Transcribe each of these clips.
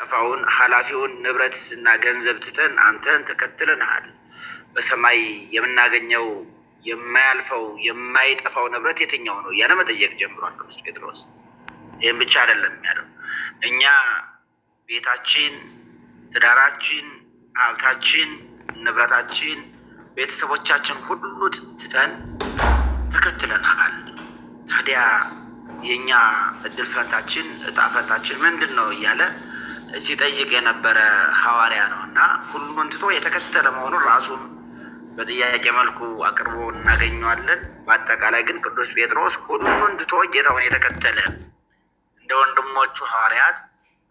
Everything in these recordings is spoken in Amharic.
ጠፋውን ኃላፊውን ንብረትና ገንዘብ ትተን አንተን ተከትለናል። በሰማይ የምናገኘው የማያልፈው የማይጠፋው ንብረት የትኛው ነው እያለ መጠየቅ ጀምሯል ቅዱስ ጴጥሮስ። ይህም ብቻ አይደለም ያለው፣ እኛ ቤታችን፣ ትዳራችን፣ ሀብታችን፣ ንብረታችን፣ ቤተሰቦቻችን ሁሉ ትተን ተከትለናል። ታዲያ የኛ እድል ፈንታችን እጣ ፈንታችን ምንድን ነው እያለ ሲጠይቅ የነበረ ሐዋርያ ነው እና ሁሉን ትቶ የተከተለ መሆኑን ራሱን በጥያቄ መልኩ አቅርቦ እናገኘዋለን። በአጠቃላይ ግን ቅዱስ ጴጥሮስ ሁሉን ትቶ ጌታውን የተከተለ እንደ ወንድሞቹ ሐዋርያት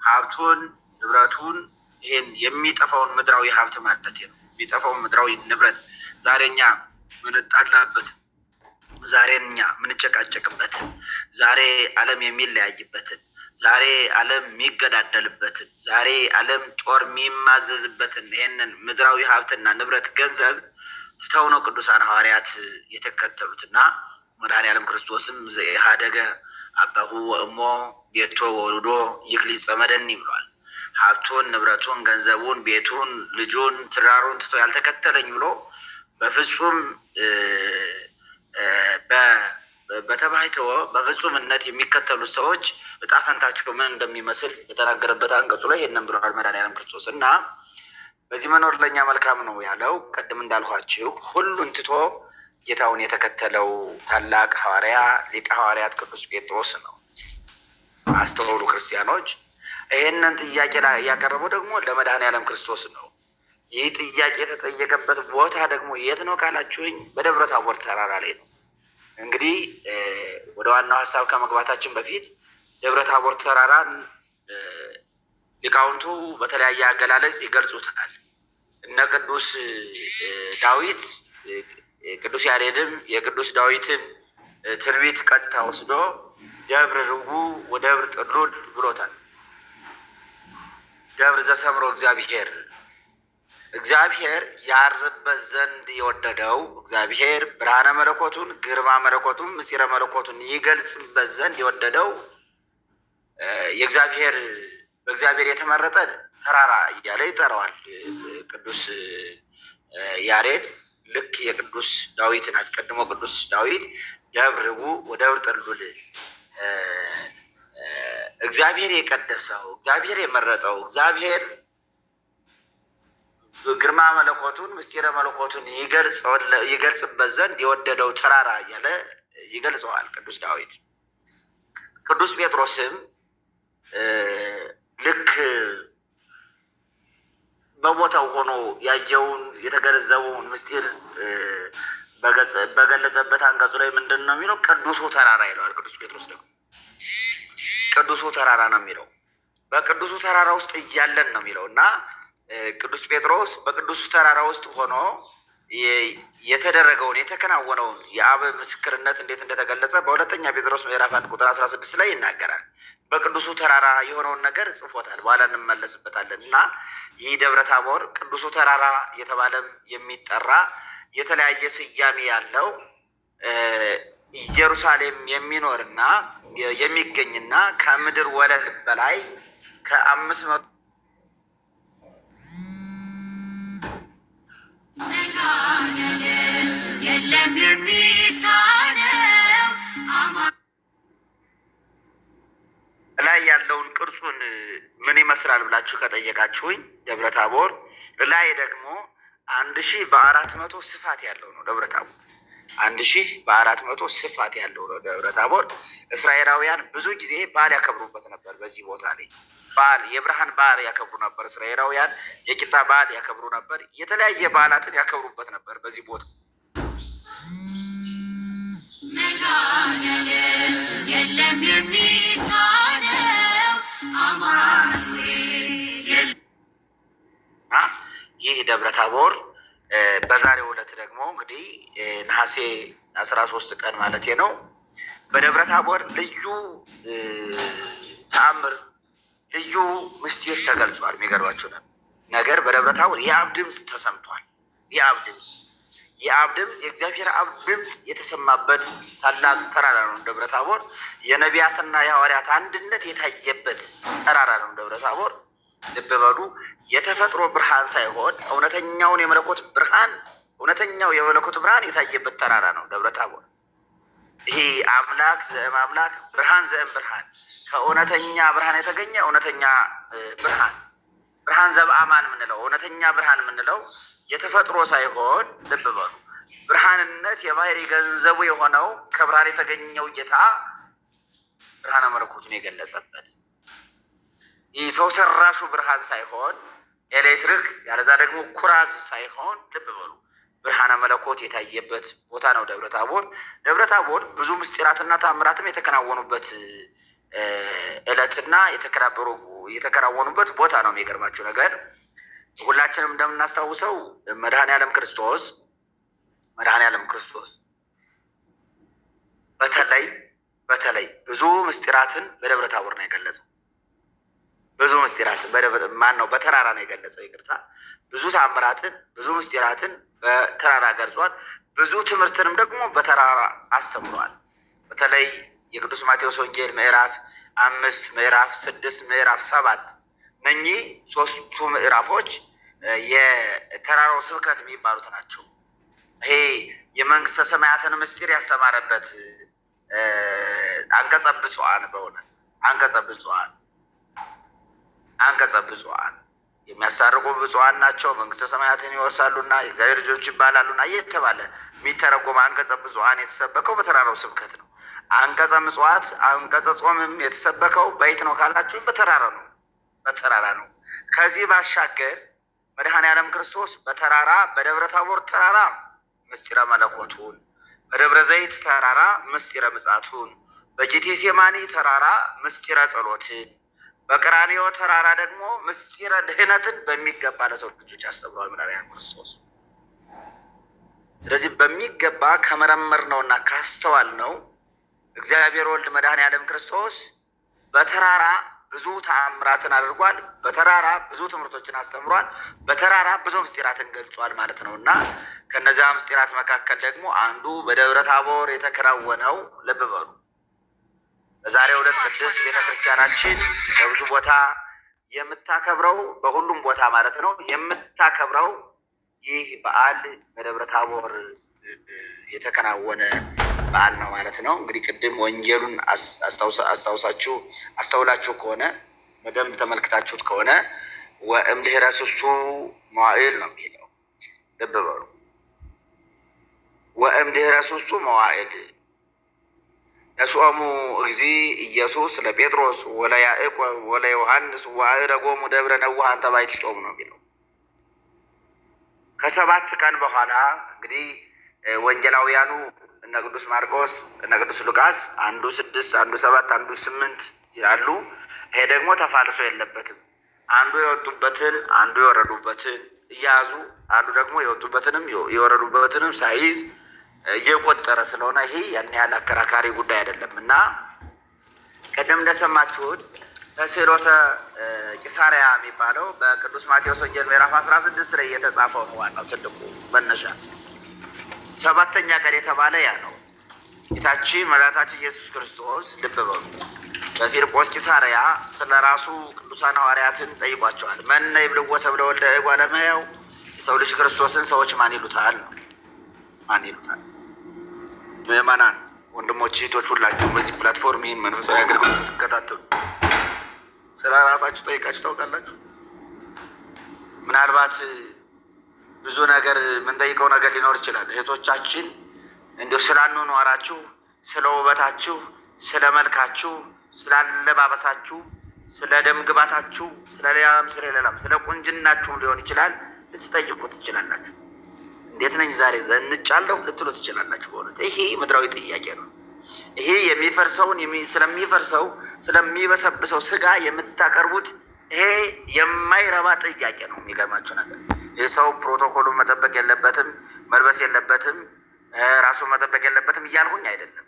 ሀብቱን፣ ንብረቱን፣ ይህን የሚጠፋውን ምድራዊ ሀብት ማለት ነው፣ የሚጠፋውን ምድራዊ ንብረት ዛሬ እኛ ምንጣላበት፣ ዛሬ እኛ ምንጨቃጨቅበትን፣ ዛሬ ዓለም የሚለያይበትን፣ ዛሬ ዓለም የሚገዳደልበትን፣ ዛሬ ዓለም ጦር የሚማዘዝበትን ይህንን ምድራዊ ሀብትና ንብረት ገንዘብ ትተው ነው ቅዱሳን ሐዋርያት የተከተሉትና መድኃኔዓለም ክርስቶስም ዘኢሃደገ አባሁ ወእሞ ቤቶ ወልዶ ይክሊት ጸመደኒ ብሏል። ሀብቱን፣ ንብረቱን፣ ገንዘቡን፣ ቤቱን፣ ልጁን፣ ትዳሩን ትቶ ያልተከተለኝ ብሎ በፍጹም በተባይተው በፍጹምነት የሚከተሉት ሰዎች እጣ ፈንታቸው ምን እንደሚመስል የተናገረበት አንቀጹ ላይ ይህንን ብለዋል መድኃኔዓለም ክርስቶስ እና በዚህ መኖር ለእኛ መልካም ነው ያለው ቅድም እንዳልኋችሁ ሁሉን ትቶ ጌታውን የተከተለው ታላቅ ሐዋርያ ሊቀ ሐዋርያት ቅዱስ ጴጥሮስ ነው። አስተውሉ ክርስቲያኖች። ይህንን ጥያቄ ያቀረበው ደግሞ ለመድኃኔዓለም ክርስቶስ ነው። ይህ ጥያቄ የተጠየቀበት ቦታ ደግሞ የት ነው ካላችሁኝ በደብረ ታቦር ተራራ ላይ ነው። እንግዲህ ወደ ዋናው ሀሳብ ከመግባታችን በፊት ደብረ ታቦር ተራራን ሊቃውንቱ በተለያየ አገላለጽ ይገልጹታል። እነ ቅዱስ ዳዊት ቅዱስ ያሬድም የቅዱስ ዳዊትን ትንቢት ቀጥታ ወስዶ ደብረ ርጉ ወደብር ጥሉል ብሎታል። ደብር ዘሰምሮ እግዚአብሔር እግዚአብሔር ያርበት ዘንድ የወደደው እግዚአብሔር ብርሃነ መለኮቱን ግርማ መለኮቱን ምስጢረ መለኮቱን ይገልጽበት ዘንድ የወደደው የእግዚአብሔር በእግዚአብሔር የተመረጠ ተራራ እያለ ይጠራዋል ቅዱስ ያሬድ። ልክ የቅዱስ ዳዊትን አስቀድሞ ቅዱስ ዳዊት ደብር ርጉ ወደብር ጥሉል እግዚአብሔር የቀደሰው እግዚአብሔር የመረጠው እግዚአብሔር ግርማ መለኮቱን ምስጢረ መለኮቱን ይገልጽበት ዘንድ የወደደው ተራራ እያለ ይገልጸዋል ቅዱስ ዳዊት። ቅዱስ ጴጥሮስም ልክ በቦታው ሆኖ ያየውን የተገነዘበውን ምስጢር በገለጸበት አንቀጹ ላይ ምንድን ነው የሚለው? ቅዱሱ ተራራ ይለዋል። ቅዱስ ጴጥሮስ ደግሞ ቅዱሱ ተራራ ነው የሚለው። በቅዱሱ ተራራ ውስጥ እያለን ነው የሚለው እና ቅዱስ ጴጥሮስ በቅዱሱ ተራራ ውስጥ ሆኖ የተደረገውን የተከናወነውን የአብ ምስክርነት እንዴት እንደተገለጸ በሁለተኛ ጴጥሮስ ምዕራፍ 1 ቁጥር 16 ላይ ይናገራል። በቅዱሱ ተራራ የሆነውን ነገር ጽፎታል። በኋላ እንመለስበታለን እና ይህ ደብረ ታቦር ቅዱሱ ተራራ የተባለም የሚጠራ የተለያየ ስያሜ ያለው ኢየሩሳሌም የሚኖርና የሚገኝና ከምድር ወለል በላይ ከ500 ላይ ያለውን ቅርጹን ምን ይመስላል ብላችሁ ከጠየቃችሁኝ ደብረ ታቦር ላይ ደግሞ 1400 ስፋት ያለው ነው። ደብረ ታቦር 1400 ስፋት ያለው ነው ደብረ ታቦር። እስራኤላውያን ብዙ ጊዜ በዓል ያከብሩበት ነበር። በዚህ ቦታ ላይ በዓል የብርሃን በዓል ያከብሩ ነበር። እስራኤላውያን የቂጣ በዓል ያከብሩ ነበር። የተለያየ በዓላትን ያከብሩበት ነበር በዚህ ቦታ። የለም የሚሳነው አማኑኤል። ይህ ደብረ ታቦር በዛሬው ዕለት ደግሞ እንግዲህ ነሐሴ 13 ቀን ማለት ነው በደብረ ታቦር ልዩ ተአምር ልዩ ምስጢር ተገልጿል። የሚገርባችሁ ነገር በደብረ ታቦር የአብ ድምፅ ተሰምቷል። የአብ ድምፅ የእግዚአብሔር አብ ድምፅ የተሰማበት ታላቅ ተራራ ነው ደብረ ታቦር። የነቢያትና የሐዋርያት አንድነት የታየበት ተራራ ነው ደብረ ታቦር። ልብ በሉ። የተፈጥሮ ብርሃን ሳይሆን እውነተኛውን የመለኮት ብርሃን እውነተኛው የመለኮት ብርሃን የታየበት ተራራ ነው ደብረ ታቦር። ይሄ አምላክ ዘእም አምላክ ብርሃን ዘእም ብርሃን ከእውነተኛ ብርሃን የተገኘ እውነተኛ ብርሃን ብርሃን ዘበአማን የምንለው እውነተኛ ብርሃን የምንለው የተፈጥሮ ሳይሆን ልብ በሉ ብርሃንነት የባህሪ ገንዘቡ የሆነው ከብርሃን የተገኘው ጌታ ብርሃነ መለኮቱን የገለጸበት ይህ ሰው ሰራሹ ብርሃን ሳይሆን ኤሌክትሪክ ያለዛ ደግሞ ኩራዝ ሳይሆን ልብ በሉ ብርሃነ መለኮት የታየበት ቦታ ነው ደብረ ታቦር። ደብረ ታቦር ብዙ ምስጢራትና ታምራትም የተከናወኑበት ዕለትና የተከናወኑበት ቦታ ነው። የሚገርማችሁ ነገር ሁላችንም እንደምናስታውሰው መድኃኔ ዓለም ክርስቶስ በተለይ ብዙ ምስጢራትን በደብረ ታቦር ነው የገለጸው። ብዙ ምስጢራትን በተራራ ነው የገለጸው። ይቅርታ፣ ብዙ ታምራትን ብዙ ምስጢራትን በተራራ ገልጿል። ብዙ ትምህርትንም ደግሞ በተራራ አስተምሯል። በተለይ የቅዱስ ማቴዎስ ወንጌል ምዕራፍ 5 ምዕራፍ 6 ምዕራፍ 7 እነኚህ ሶስቱ ምዕራፎች የተራራው ስብከት የሚባሉት ናቸው። ይሄ የመንግስተ ሰማያትን ምስጢር ያስተማረበት አንቀጸ ብፁዓን በእውነት አንቀጸ ብፁዓን የሚያሳርቁ ብፁዓን ናቸው መንግስተ ሰማያትን ይወርሳሉና የእግዚአብሔር ልጆች ይባላሉና እየተባለ የሚተረጎም አንቀጸ ብፁዓን የተሰበከው በተራራው ስብከት ነው። አንቀጸ ምጽዋት አንቀጸ ጾምም የተሰበከው በየት ነው ካላችሁ በተራራ ነው። ከዚህ ባሻገር መድኃኔ ዓለም ክርስቶስ በተራራ በደብረ ታቦር ተራራ ምስጢረ መለኮቱን፣ በደብረ ዘይት ተራራ ምስጢረ ምጽአቱን፣ በጌቴሴማኒ ተራራ ምስጢረ ጸሎትን፣ በቀራንዮ ተራራ ደግሞ ምስጢረ ድህነትን በሚገባ ለሰው ልጆች አስተምሯል መድኃኔ ዓለም ክርስቶስ። ስለዚህ በሚገባ ከመረመር ነውና ካስተዋል ነው እግዚአብሔር ወልድ መድኃኔ ዓለም ክርስቶስ በተራራ ብዙ ተአምራትን አድርጓል። በተራራ ብዙ ትምህርቶችን አስተምሯል። በተራራ ብዙ ምስጢራትን ገልጿል ማለት ነው እና ከነዚያ ምስጢራት መካከል ደግሞ አንዱ በደብረ ታቦር የተከናወነው ልብ በሉ በዛሬው ዕለት ቅድስት ቤተክርስቲያናችን በብዙ ቦታ የምታከብረው በሁሉም ቦታ ማለት ነው የምታከብረው ይህ በዓል በደብረ ታቦር የተከናወነ በዓል ነው ማለት ነው። እንግዲህ ቅድም ወንጌሉን አስተውላችሁ ከሆነ በደንብ ተመልክታችሁት ከሆነ ወእምድኅረ ስሱ መዋዕል ነው የሚለው። ልብ በሉ ወእምድኅረ ስሱ መዋዕል ነስኦሙ እግዚእ ኢየሱስ ለጴጥሮስ ወለያዕቆብ ወለዮሐንስ ወአዕረጎሙ ደብረ ነዋሃን ተባይቲጦሙ ነው የሚለው። ከ7 ቀን በኋላ እንግዲህ ወንጌላውያኑ እነ ቅዱስ ማርቆስ እነ ቅዱስ ሉቃስ አንዱ 6 አንዱ 7 አንዱ 8 ይላሉ። ይሄ ደግሞ ተፋልሶ የለበትም። አንዱ የወጡበትን አንዱ የወረዱበትን እያያዙ አንዱ ደግሞ የወጡበትንም የወረዱበትንም ሳይዝ እየቆጠረ ስለሆነ ይሄ ያን ያህል አከራካሪ ጉዳይ አይደለም እና ቀደም እንደሰማችሁት ተስዕሎተ ቂሳርያ የሚባለው በቅዱስ ማቴዎስ ወንጌል ምዕራፍ 16 ላይ የተጻፈው ነው። ዋናው ትልቁ መነሻ 7ኛ ቀን የተባለ ያ ነው። ጌታችን መድኃኒታችን ኢየሱስ ክርስቶስ ልብ በሉ በፊልጶስ ቂሳርያ ስለ ራሱ ቅዱሳን ሐዋርያትን ጠይቋቸዋል። መነ ይብልዎ ሰብለ ወልደ እጓለ እመሕያው የሰው ልጅ ክርስቶስን ሰዎች ማን ይሉታል ነው። ማን ይሉታል? ምዕመናን ወንድሞች እህቶች ሁላችሁ በዚህ ፕላትፎርም ይህን መንፈሳዊ አገልግሎት ትከታተሉ ስለ ራሳችሁ ጠይቃችሁ ታውቃላችሁ? ምናልባት ብዙ ነገር የምንጠይቀው ነገር ሊኖር ይችላል። እህቶቻችን እንዲሁ ስላኗኗራችሁ፣ ስለ ውበታችሁ፣ ስለ መልካችሁ፣ ስላለባበሳችሁ፣ ስለ ደም ግባታችሁ፣ ስለሌላም ስለ ቁንጅናችሁም ሊሆን ይችላል ልትጠይቁ ትችላላችሁ። እንዴት ነኝ ዛሬ ዘንጫለሁ ልትሉ ትችላላችሁ። በእውነት ይሄ ምድራዊ ጥያቄ ነው። ይሄ ስለሚፈርሰው ስለሚበሰብሰው ስጋ የምታቀርቡት ይሄ የማይረባ ጥያቄ ነው። የሚገርማችሁ ነገር ይህ ሰው ፕሮቶኮሉን መጠበቅ የለበትም፣ መልበስ የለበትም፣ ራሱን መጠበቅ የለበትም እያልኩኝ አይደለም።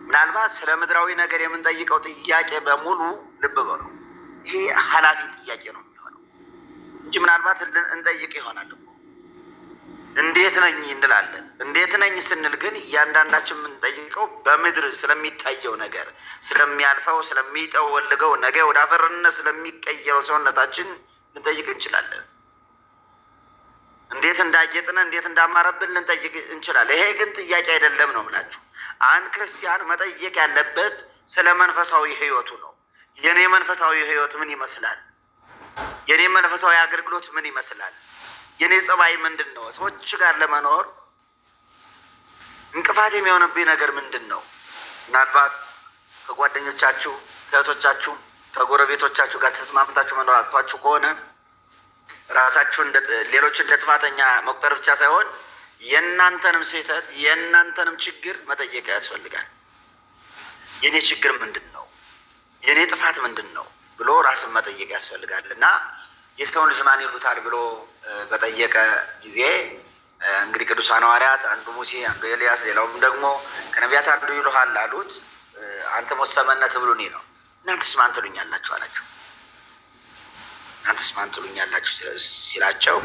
ምናልባት ስለ ምድራዊ ነገር የምንጠይቀው ጥያቄ በሙሉ ልብ በሉ ይሄ ኃላፊ ጥያቄ ነው የሚሆነው እንጂ ምናልባት እንጠይቅ ይሆናል እኮ እንዴት ነኝ እንላለን። እንዴት ነኝ ስንል ግን እያንዳንዳችን የምንጠይቀው በምድር ስለሚታ ስለሚታየው ነገር፣ ስለሚያልፈው ስለሚጠወልገው ነገ ወደ አፈርነት ስለሚቀየረው ሰውነታችን ልንጠይቅ እንችላለን። እንዴት እንዳጌጥን እንዴት እንዳማረብን ልንጠይቅ እንችላለን። ይሄ ግን ጥያቄ አይደለም ነው የምላችሁ። አንድ ክርስቲያን መጠየቅ ያለበት ስለ መንፈሳዊ ሕይወቱ ነው። የኔ መንፈሳዊ ሕይወት ምን ይመስላል? የኔ መንፈሳዊ አገልግሎት ምን ይመስላል? የኔ ጸባይ ምንድን ነው? ሰዎች ጋር ለመኖር እንቅፋት የሚሆንብኝ ነገር ምንድን ነው? ምናልባት ከጓደኞቻችሁ፣ ከእህቶቻችሁ፣ ከጎረቤቶቻችሁ ጋር ተስማምታችሁ መኖር አቅቷችሁ ከሆነ ራሳችሁን ሌሎች እንደ ጥፋተኛ መቁጠር ብቻ ሳይሆን የእናንተንም ስህተት የእናንተንም ችግር መጠየቅ ያስፈልጋል። የኔ ችግር ምንድን ነው? የኔ ጥፋት ምንድን ነው ብሎ ራስን መጠየቅ ያስፈልጋል። እና የሰውን ልጅ ማን ይሉታል ብሎ በጠየቀ ጊዜ እንግዲህ ቅዱሳን ሐዋርያት አንዱ ሙሴ፣ አንዱ ኤልያስ፣ ሌላውም ደግሞ ከነቢያት አንዱ ይሉሃል አሉት። አንተ ሞሰመነ ትብሉኒ ነው፣ እናንተስ ማን ትሉኛላችሁ አላቸው። እናንተስ ማን ትሉኛላችሁ ሲላቸው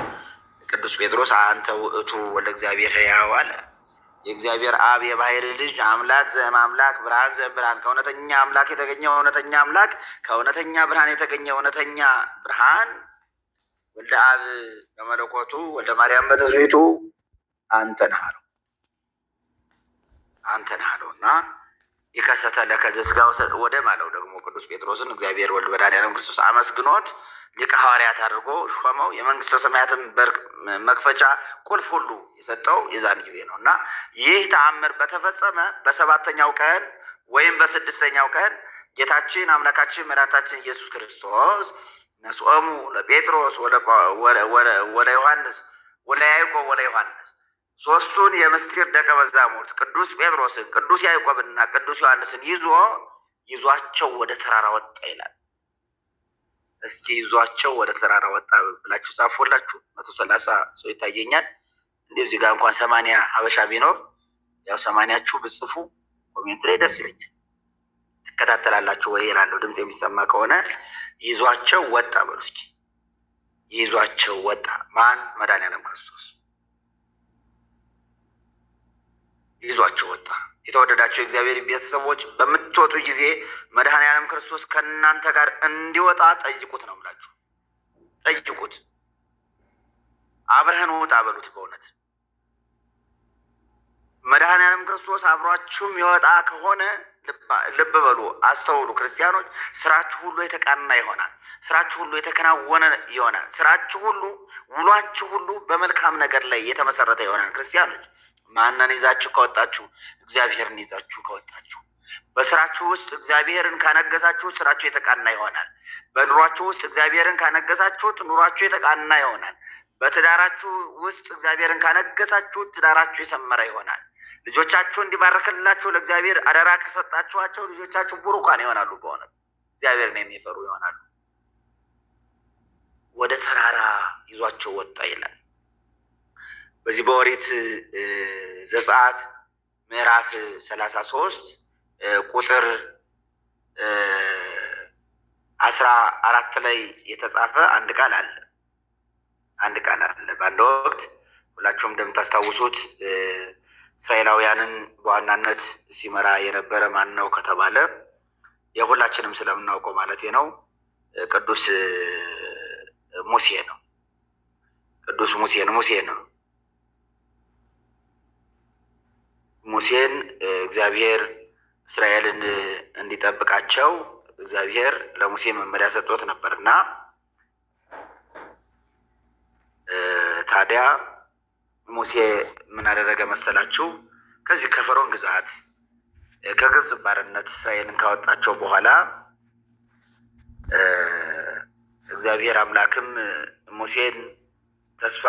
ቅዱስ ጴጥሮስ አንተ ውእቱ ወልደ እግዚአብሔር ሕያው አለ። የእግዚአብሔር አብ የባሕርይ ልጅ አምላክ ዘእምአምላክ ብርሃን ዘእምብርሃን፣ ከእውነተኛ አምላክ የተገኘ እውነተኛ አምላክ፣ ከእውነተኛ ብርሃን የተገኘ እውነተኛ ብርሃን፣ ወልደ አብ በመለኮቱ ወልደ ማርያም በትስብእቱ አንተ ነህ አለው። አንተ ነህ አለው እና ይከሰተ ለከ ዘሥጋ ወደም አለው። ደግሞ ቅዱስ ጴጥሮስን እግዚአብሔር ወልድ መድኃኒዓለም ክርስቶስ አመስግኖት ሊቀ ሐዋርያት አድርጎ ሾመው። የመንግስተ ሰማያትን በር መክፈቻ ቁልፍ ሁሉ የሰጠው የዛን ጊዜ ነው እና ይህ ተአምር በተፈጸመ በሰባተኛው ቀን ወይም በስድስተኛው ቀን ጌታችን አምላካችን መድኃኒታችን ኢየሱስ ክርስቶስ ነስኦሙ ለጴጥሮስ ወለ ዮሐንስ ወለ ያዕቆብ ወለ ዮሐንስ ሶስቱን የምስጢር ደቀ መዛሙርት ቅዱስ ጴጥሮስን፣ ቅዱስ ያዕቆብና ቅዱስ ዮሐንስን ይዟቸው ወደ ተራራ ወጣ ይላል። እስቲ ይዟቸው ወደ ተራራ ወጣ ብላችሁ ጻፎላችሁ። 130 ሰው ይታየኛል። እንደዚህ ጋር እንኳን 80 ሀበሻ ቢኖር ያው 80ችሁ ብጽፉ ኮሜንት ላይ ደስ ይለኛል። ትከታተላላችሁ ወይ እላለሁ። ድምፅ የሚሰማ ከሆነ ይዟቸው ወጣ በሉ እስኪ። ይዟቸው ወጣ ማን? መድኃኒዓለም ክርስቶስ ይዟቸው ወጣ። የተወደዳቸው የእግዚአብሔር ቤተሰቦች በምትወጡ ጊዜ መድኃኒዓለም ክርስቶስ ከእናንተ ጋር እንዲወጣ ጠይቁት ነው የምላችሁ። ጠይቁት። አብረህን ውጣ በሉት። በእውነት መድኃኒዓለም ክርስቶስ አብሯችሁም የወጣ ከሆነ ልብ በሉ፣ አስተውሉ ክርስቲያኖች። ስራችሁ ሁሉ የተቃና ይሆናል። ስራችሁ ሁሉ የተከናወነ ይሆናል። ስራችሁ ሁሉ፣ ውሏችሁ ሁሉ በመልካም ነገር ላይ የተመሰረተ ይሆናል። ክርስቲያኖች ማንን ይዛችሁ ከወጣችሁ? እግዚአብሔርን ይዛችሁ ከወጣችሁ። በስራችሁ ውስጥ እግዚአብሔርን ካነገሳችሁ ስራችሁ የተቃና ይሆናል። በኑሯችሁ ውስጥ እግዚአብሔርን ካነገሳችሁት ኑሯችሁ የተቃና ይሆናል። በትዳራችሁ ውስጥ እግዚአብሔርን ካነገሳችሁ ትዳራችሁ የሰመረ ይሆናል። ልጆቻችሁ እንዲባረክላችሁ ለእግዚአብሔር አደራ ከሰጣችኋቸው ልጆቻችሁ ቡሩካን ይሆናሉ። በእውነት እግዚአብሔርን የሚፈሩ ይሆናሉ። ወደ ተራራ ይዟቸው ወጣ ይላል። በዚህ በኦሪት ዘጸአት ምዕራፍ 33 ቁጥር 14 ላይ የተጻፈ አንድ ቃል አለ። በአንድ ወቅት ሁላችሁም እንደምታስታውሱት እስራኤላውያንን በዋናነት ሲመራ የነበረ ማን ነው ከተባለ የሁላችንም ስለምናውቀው ማለት ነው ቅዱስ ሙሴ ነው። ቅዱስ ሙሴ ነው። ሙሴን እግዚአብሔር እስራኤልን እንዲጠብቃቸው እግዚአብሔር ለሙሴ መመሪያ ሰጥቶት ነበርና ታዲያ ሙሴ ምን አደረገ መሰላችሁ? ከዚህ ከፈርዖን ግዛት ከግብፅ ባርነት እስራኤልን ካወጣቸው በኋላ እግዚአብሔር አምላክም ሙሴን ተስፋ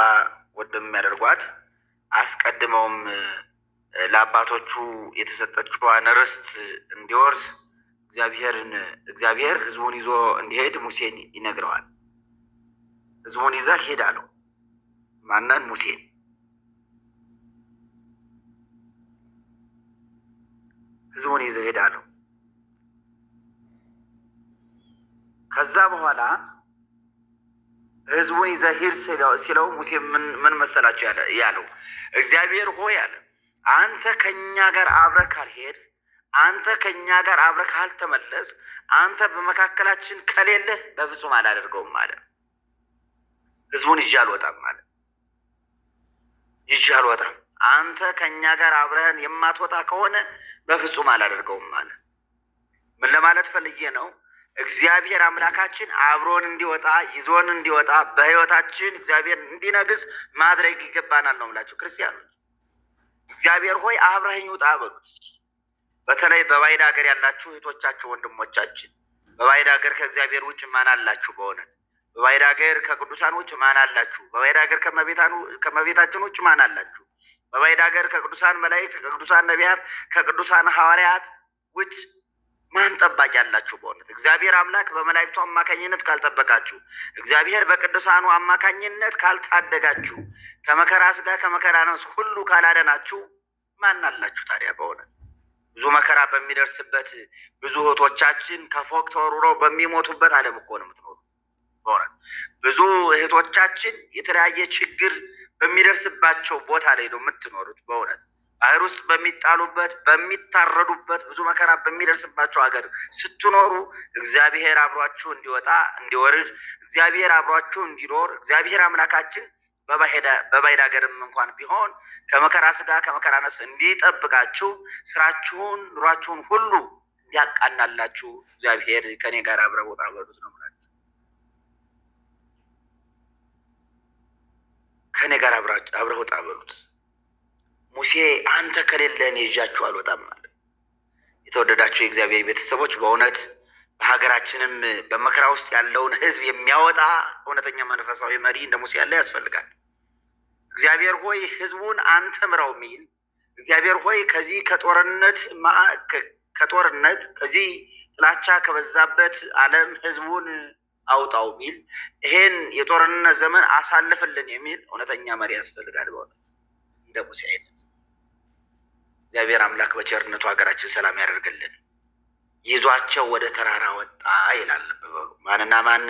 ወደሚያደርጓት አስቀድመውም ለአባቶቹ የተሰጠችዋን ርስት እንዲወርስ እግዚአብሔር ሕዝቡን ይዞ እንዲሄድ ሙሴን ይነግረዋል። ሕዝቡን ይዘህ ሂድ አለው። ማንን? ሙሴን። ሕዝቡን ይዘህ ሂድ አለው። ከዛ በኋላ ሕዝቡን ይዘህ ሂድ ሲለው ሙሴ ምን መሰላቸው ያለው? እግዚአብሔር ሆይ አለ አንተ ከኛ ጋር አብረህ ካልሄድ አንተ ከእኛ ጋር አብረህ ካልተመለስ፣ አንተ በመካከላችን ከሌለህ በፍጹም አላደርገውም አለ። ህዝቡን ይዤ አልወጣም አለ። ይዤ አልወጣም። አንተ ከእኛ ጋር አብረህን የማትወጣ ከሆነ በፍጹም አላደርገውም አለ። ምን ለማለት ፈልጌ ነው? እግዚአብሔር አምላካችን አብሮን እንዲወጣ ይዞን እንዲወጣ በህይወታችን እግዚአብሔር እንዲነግስ ማድረግ ይገባናል ነው የምላችሁ ክርስቲያኖች። እግዚአብሔር ሆይ አብረኸኝ ውጣ በሉት እስኪ። በተለይ በባዕድ ሀገር ያላችሁ እህቶቻችሁ፣ ወንድሞቻችን በባዕድ ሀገር ከእግዚአብሔር ውጭ ማን አላችሁ? በእውነት በባዕድ ሀገር ከቅዱሳን ውጭ ማን አላችሁ? በባዕድ ሀገር ከመቤታችን ውጭ ማን አላችሁ? በባዕድ ሀገር ከቅዱሳን መላእክት፣ ከቅዱሳን ነቢያት፣ ከቅዱሳን ሐዋርያት ውጭ ማን ጠባቂ ያላችሁ? በእውነት እግዚአብሔር አምላክ በመላእክቱ አማካኝነት ካልጠበቃችሁ፣ እግዚአብሔር በቅዱሳኑ አማካኝነት ካልታደጋችሁ፣ ከመከራ ስጋ ከመከራ ነፍስ ሁሉ ካላደናችሁ ማን አላችሁ ታዲያ? በእውነት ብዙ መከራ በሚደርስበት ብዙ እህቶቻችን ከፎቅ ተወርውረው በሚሞቱበት ዓለም እኮ ነው የምትኖሩ። በእውነት ብዙ እህቶቻችን የተለያየ ችግር በሚደርስባቸው ቦታ ላይ ነው የምትኖሩት። በእውነት ባህር ውስጥ በሚጣሉበት በሚታረዱበት ብዙ መከራ በሚደርስባቸው ሀገር ስትኖሩ እግዚአብሔር አብሯችሁ እንዲወጣ እንዲወርድ፣ እግዚአብሔር አብሯችሁ እንዲኖር፣ እግዚአብሔር አምላካችን በባዕድ ሀገርም እንኳን ቢሆን ከመከራ ስጋ ከመከራ ነፍስ እንዲጠብቃችሁ፣ ስራችሁን ኑሯችሁን ሁሉ እንዲያቃናላችሁ እግዚአብሔር ከኔ ጋር አብረህ ውጣ በሉት ነው የምላችሁ። ከኔ ጋር አብረህ ውጣ በሉት። ሙሴ አንተ ከሌለ እኔ ይዣችሁ አልወጣም አለ። የተወደዳችሁ የእግዚአብሔር ቤተሰቦች፣ በእውነት በሀገራችንም በመከራ ውስጥ ያለውን ሕዝብ የሚያወጣ እውነተኛ መንፈሳዊ መሪ እንደ ሙሴ ያለ ያስፈልጋል። እግዚአብሔር ሆይ ሕዝቡን አንተ ምራው የሚል እግዚአብሔር ሆይ ከዚህ ከጦርነት ከዚህ ጥላቻ ከበዛበት ዓለም ሕዝቡን አውጣው የሚል ይሄን የጦርነት ዘመን አሳልፍልን የሚል እውነተኛ መሪ ያስፈልጋል። በእውነት እንደ ሙሴ አይነት እግዚአብሔር አምላክ በቸርነቱ ሀገራችን ሰላም ያደርግልን። ይዟቸው ወደ ተራራ ወጣ ይላል። በበሉ ማንና ማን?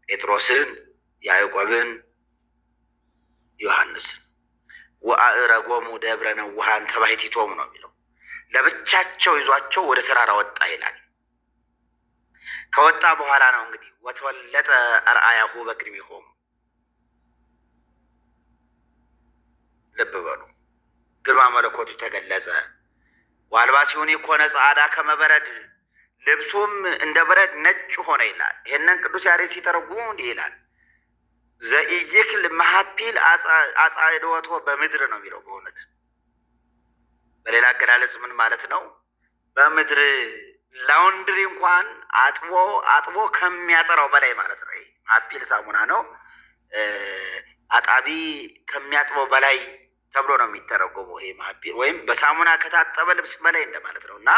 ጴጥሮስን፣ ያዕቆብን፣ ዮሐንስን። ወአዕረጎሙ ደብረ ነውሃን ተባሕቲቶሙ ነው የሚለው። ለብቻቸው ይዟቸው ወደ ተራራ ወጣ ይላል። ከወጣ በኋላ ነው እንግዲህ ወተወለጠ አርአያሁ በቅድሚሆሙ። ልብ በሉ ግርማ መለኮቱ ተገለጸ። ወአልባሲሁኒ ኮነ ጸዓዳ ከመ በረድ፣ ልብሱም እንደ በረድ ነጭ ሆነ ይላል። ይህንን ቅዱስ ያሬድ ሲተረጉሙ እንዲህ ይላል፣ ዘኢይክል መሀፒል አጻዕድወቶ በምድር ነው የሚለው። በእውነት በሌላ አገላለጽ ምን ማለት ነው? በምድር ላውንድሪ እንኳን አጥቦ ከሚያጠራው በላይ ማለት ነው። ይሄ መሀፒል ሳሙና ነው። አጣቢ ከሚያጥበው በላይ ተብሎ ነው የሚተረጎመው። ይሄ መሀፒል ወይም በሳሙና ከታጠበ ልብስ በላይ እንደማለት ነው። እና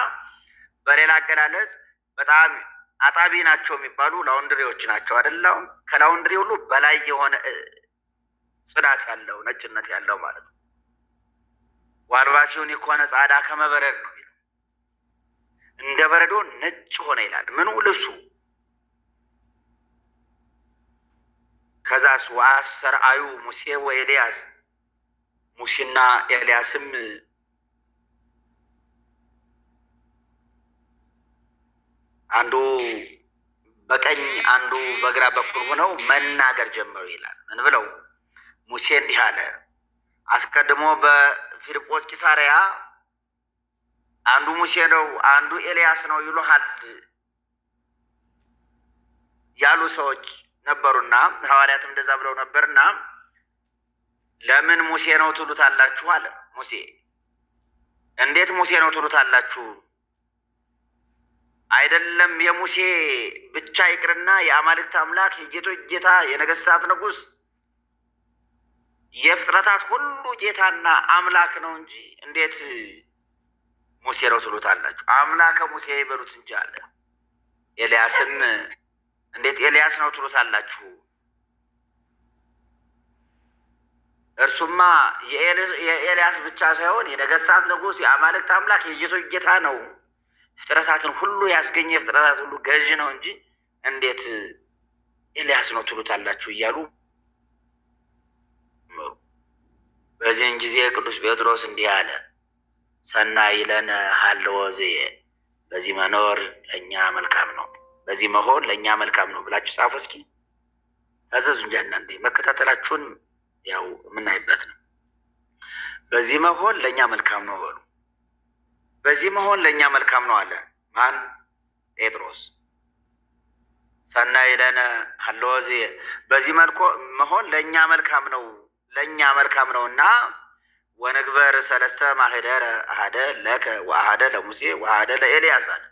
በሌላ አገላለጽ በጣም አጣቢ ናቸው የሚባሉ ላውንድሪዎች ናቸው አይደለም? ከላውንድሪ ሁሉ በላይ የሆነ ጽዳት ያለው ነጭነት ያለው ማለት ነው። ወአልባሲሁኒ ኮነ ጸዓዳ ከመ በረድ ነው የሚለው። እንደ በረዶ ነጭ ሆነ ይላል። ምኑ? ልብሱ። ከዛስ ወአስተርአዩ ሙሴ ወኤልያስ፣ ሙሴና ኤልያስም አንዱ በቀኝ አንዱ በግራ በኩል ሆነው መናገር ጀመሩ ይላል። ምን ብለው? ሙሴ እንዲህ አለ፣ አስቀድሞ በፊልጶስ ቂሳርያ አንዱ ሙሴ ነው አንዱ ኤልያስ ነው ይሉሃል ያሉ ሰዎች ነበሩና ሐዋርያትም እንደዛ ብለው ነበርና ለምን ሙሴ ነው ትሉታላችሁ አለ። ሙሴ እንዴት ሙሴ ነው ትሉታላችሁ? አይደለም የሙሴ ብቻ ይቅርና የአማልክት አምላክ የጌቶች ጌታ የነገስታት ንጉስ የፍጥረታት ሁሉ ጌታና አምላክ ነው እንጂ እንዴት ሙሴ ነው ትሉታላችሁ? አምላከ ሙሴ ይበሉት እንጂ አለ። ኤልያስም እንዴት ኤልያስ ነው ትሉታላችሁ? እርሱማ የኤልያስ ብቻ ሳይሆን የነገስታት ንጉስ የአማልክት አምላክ የጌቶች ጌታ ነው፣ ፍጥረታትን ሁሉ ያስገኘ የፍጥረታት ሁሉ ገዥ ነው እንጂ እንዴት ኤልያስ ነው ትሉታላችሁ እያሉ በዚህን ጊዜ ቅዱስ ጴጥሮስ እንዲህ አለ፣ ሰናይ ለነ ሀለወ ዝየ በዚህ መኖር ለእኛ መልካም ነው፣ በዚህ መሆን ለእኛ መልካም ነው ብላችሁ ጻፉ እስኪ። ታዘዙ እንጂ አንዳንዴ መከታተላችሁን ያው የምናይበት ነው። በዚህ መሆን ለእኛ መልካም ነው በሉ። በዚህ መሆን ለእኛ መልካም ነው አለ ማን? ጴጥሮስ። ሰናይ ለነ ሀለወ ዝየ በዚህ መልኩ መሆን ለእኛ መልካም ነው፣ ለእኛ መልካም ነው እና ወንግበር ሰለስተ ማህደረ አሃደ ለከ ወአሃደ ለሙሴ ወአሃደ ለኤልያስ አለ።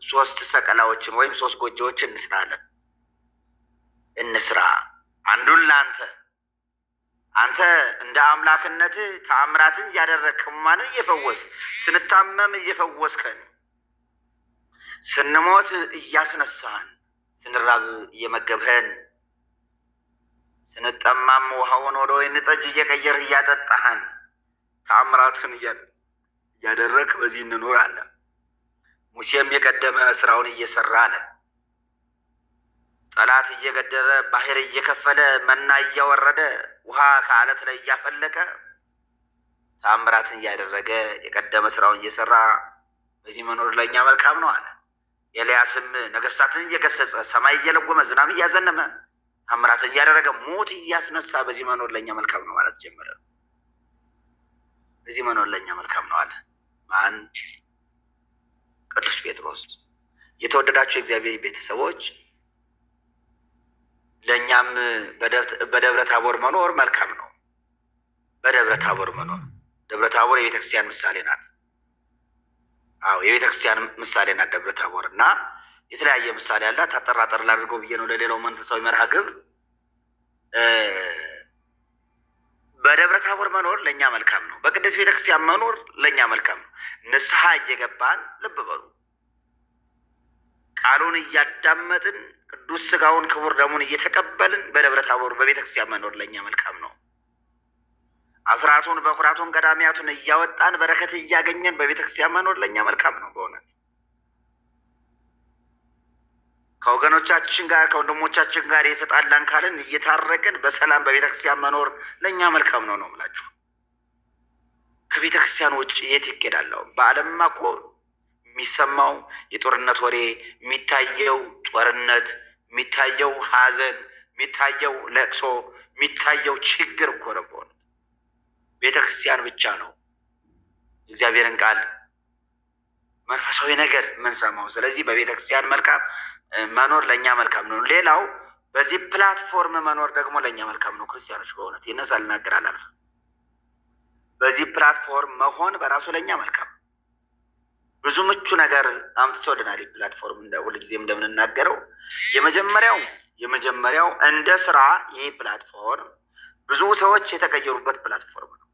3 ሰቀላዎችን ወይም 3 ጎጆዎችን እንስራ። አንዱን ለአንተ፣ አንተ እንደ አምላክነት ተአምራትን እያደረግክ ሕሙማንን እየፈወስክ፣ ስንታመም እየፈወስከን፣ ስንሞት እያስነሳህን፣ ስንራብ እየመገብህን፣ ስንጠማም ውሃውን ወደ ወይን ጠጅ እየቀየር እያጠጣህን፣ ተአምራትን እያደረግክ በዚህ እንኖር አለ። ሙሴም የቀደመ ስራውን እየሰራ አለ። ጠላት እየገደለ ባህር እየከፈለ መና እያወረደ ውሃ ከአለት ላይ እያፈለቀ ተአምራትን እያደረገ የቀደመ ስራውን እየሰራ በዚህ መኖር ለእኛ መልካም ነው አለ። ኤልያስም ነገስታትን እየገሰጸ ሰማይ እየለጎመ ዝናብ እያዘነመ ተአምራትን እያደረገ ሞት እያስነሳ በዚህ መኖር ለእኛ መልካም ነው ማለት ጀመረ። በዚህ መኖር ለእኛ መልካም ነው አለ ማን? ቅዱስ ጴጥሮስ። የተወደዳቸው የእግዚአብሔር ቤተሰቦች ለእኛም በደብረ ታቦር መኖር መልካም ነው። በደብረ ታቦር መኖር፣ ደብረ ታቦር የቤተክርስቲያን ምሳሌ ናት። አዎ የቤተክርስቲያን ምሳሌ ናት ደብረ ታቦር እና የተለያየ ምሳሌ አላት። አጠራጠር ላድርገው ብዬ ነው ለሌላው መንፈሳዊ መርሃ ግብር። በደብረ ታቦር መኖር ለእኛ መልካም ነው። በቅድስት ቤተክርስቲያን መኖር ለእኛ መልካም ነው። ንስሐ እየገባን ልብ በሉ፣ ቃሉን እያዳመጥን ቅዱስ ስጋውን ክቡር ደሙን እየተቀበልን በደብረ ታቦር በቤተክርስቲያን መኖር ለእኛ መልካም ነው። አስራቱን በኩራቱን ቀዳሚያቱን እያወጣን በረከት እያገኘን በቤተክርስቲያን መኖር ለእኛ መልካም ነው። በእውነት ከወገኖቻችን ጋር ከወንድሞቻችን ጋር የተጣላን ካልን እየታረቅን በሰላም በቤተክርስቲያን መኖር ለእኛ መልካም ነው ነው የምላችሁ። ከቤተክርስቲያን ውጭ የት ይኬዳለሁ? በዓለምማ እኮ የሚሰማው የጦርነት ወሬ፣ የሚታየው ጦርነት፣ የሚታየው ሐዘን፣ የሚታየው ለቅሶ፣ የሚታየው ችግር እኮ ነው። በእውነት ቤተክርስቲያን ብቻ ነው እግዚአብሔርን ቃል መንፈሳዊ ነገር የምንሰማው። ስለዚህ በቤተክርስቲያን መልካም መኖር ለእኛ መልካም ነው። ሌላው በዚህ ፕላትፎርም መኖር ደግሞ ለእኛ መልካም ነው። ክርስቲያኖች በእውነት ይህን ሳልናገር አላልፍም። በዚህ ፕላትፎርም መሆን በራሱ ለእኛ መልካም ነው። ብዙ ምቹ ነገር አምጥቶልናል። ፕላትፎርም ሁልጊዜም እንደምንናገረው የመጀመሪያው እንደ ስራ ይህ ፕላትፎርም ብዙ ሰዎች የተቀየሩበት ፕላትፎርም ነው።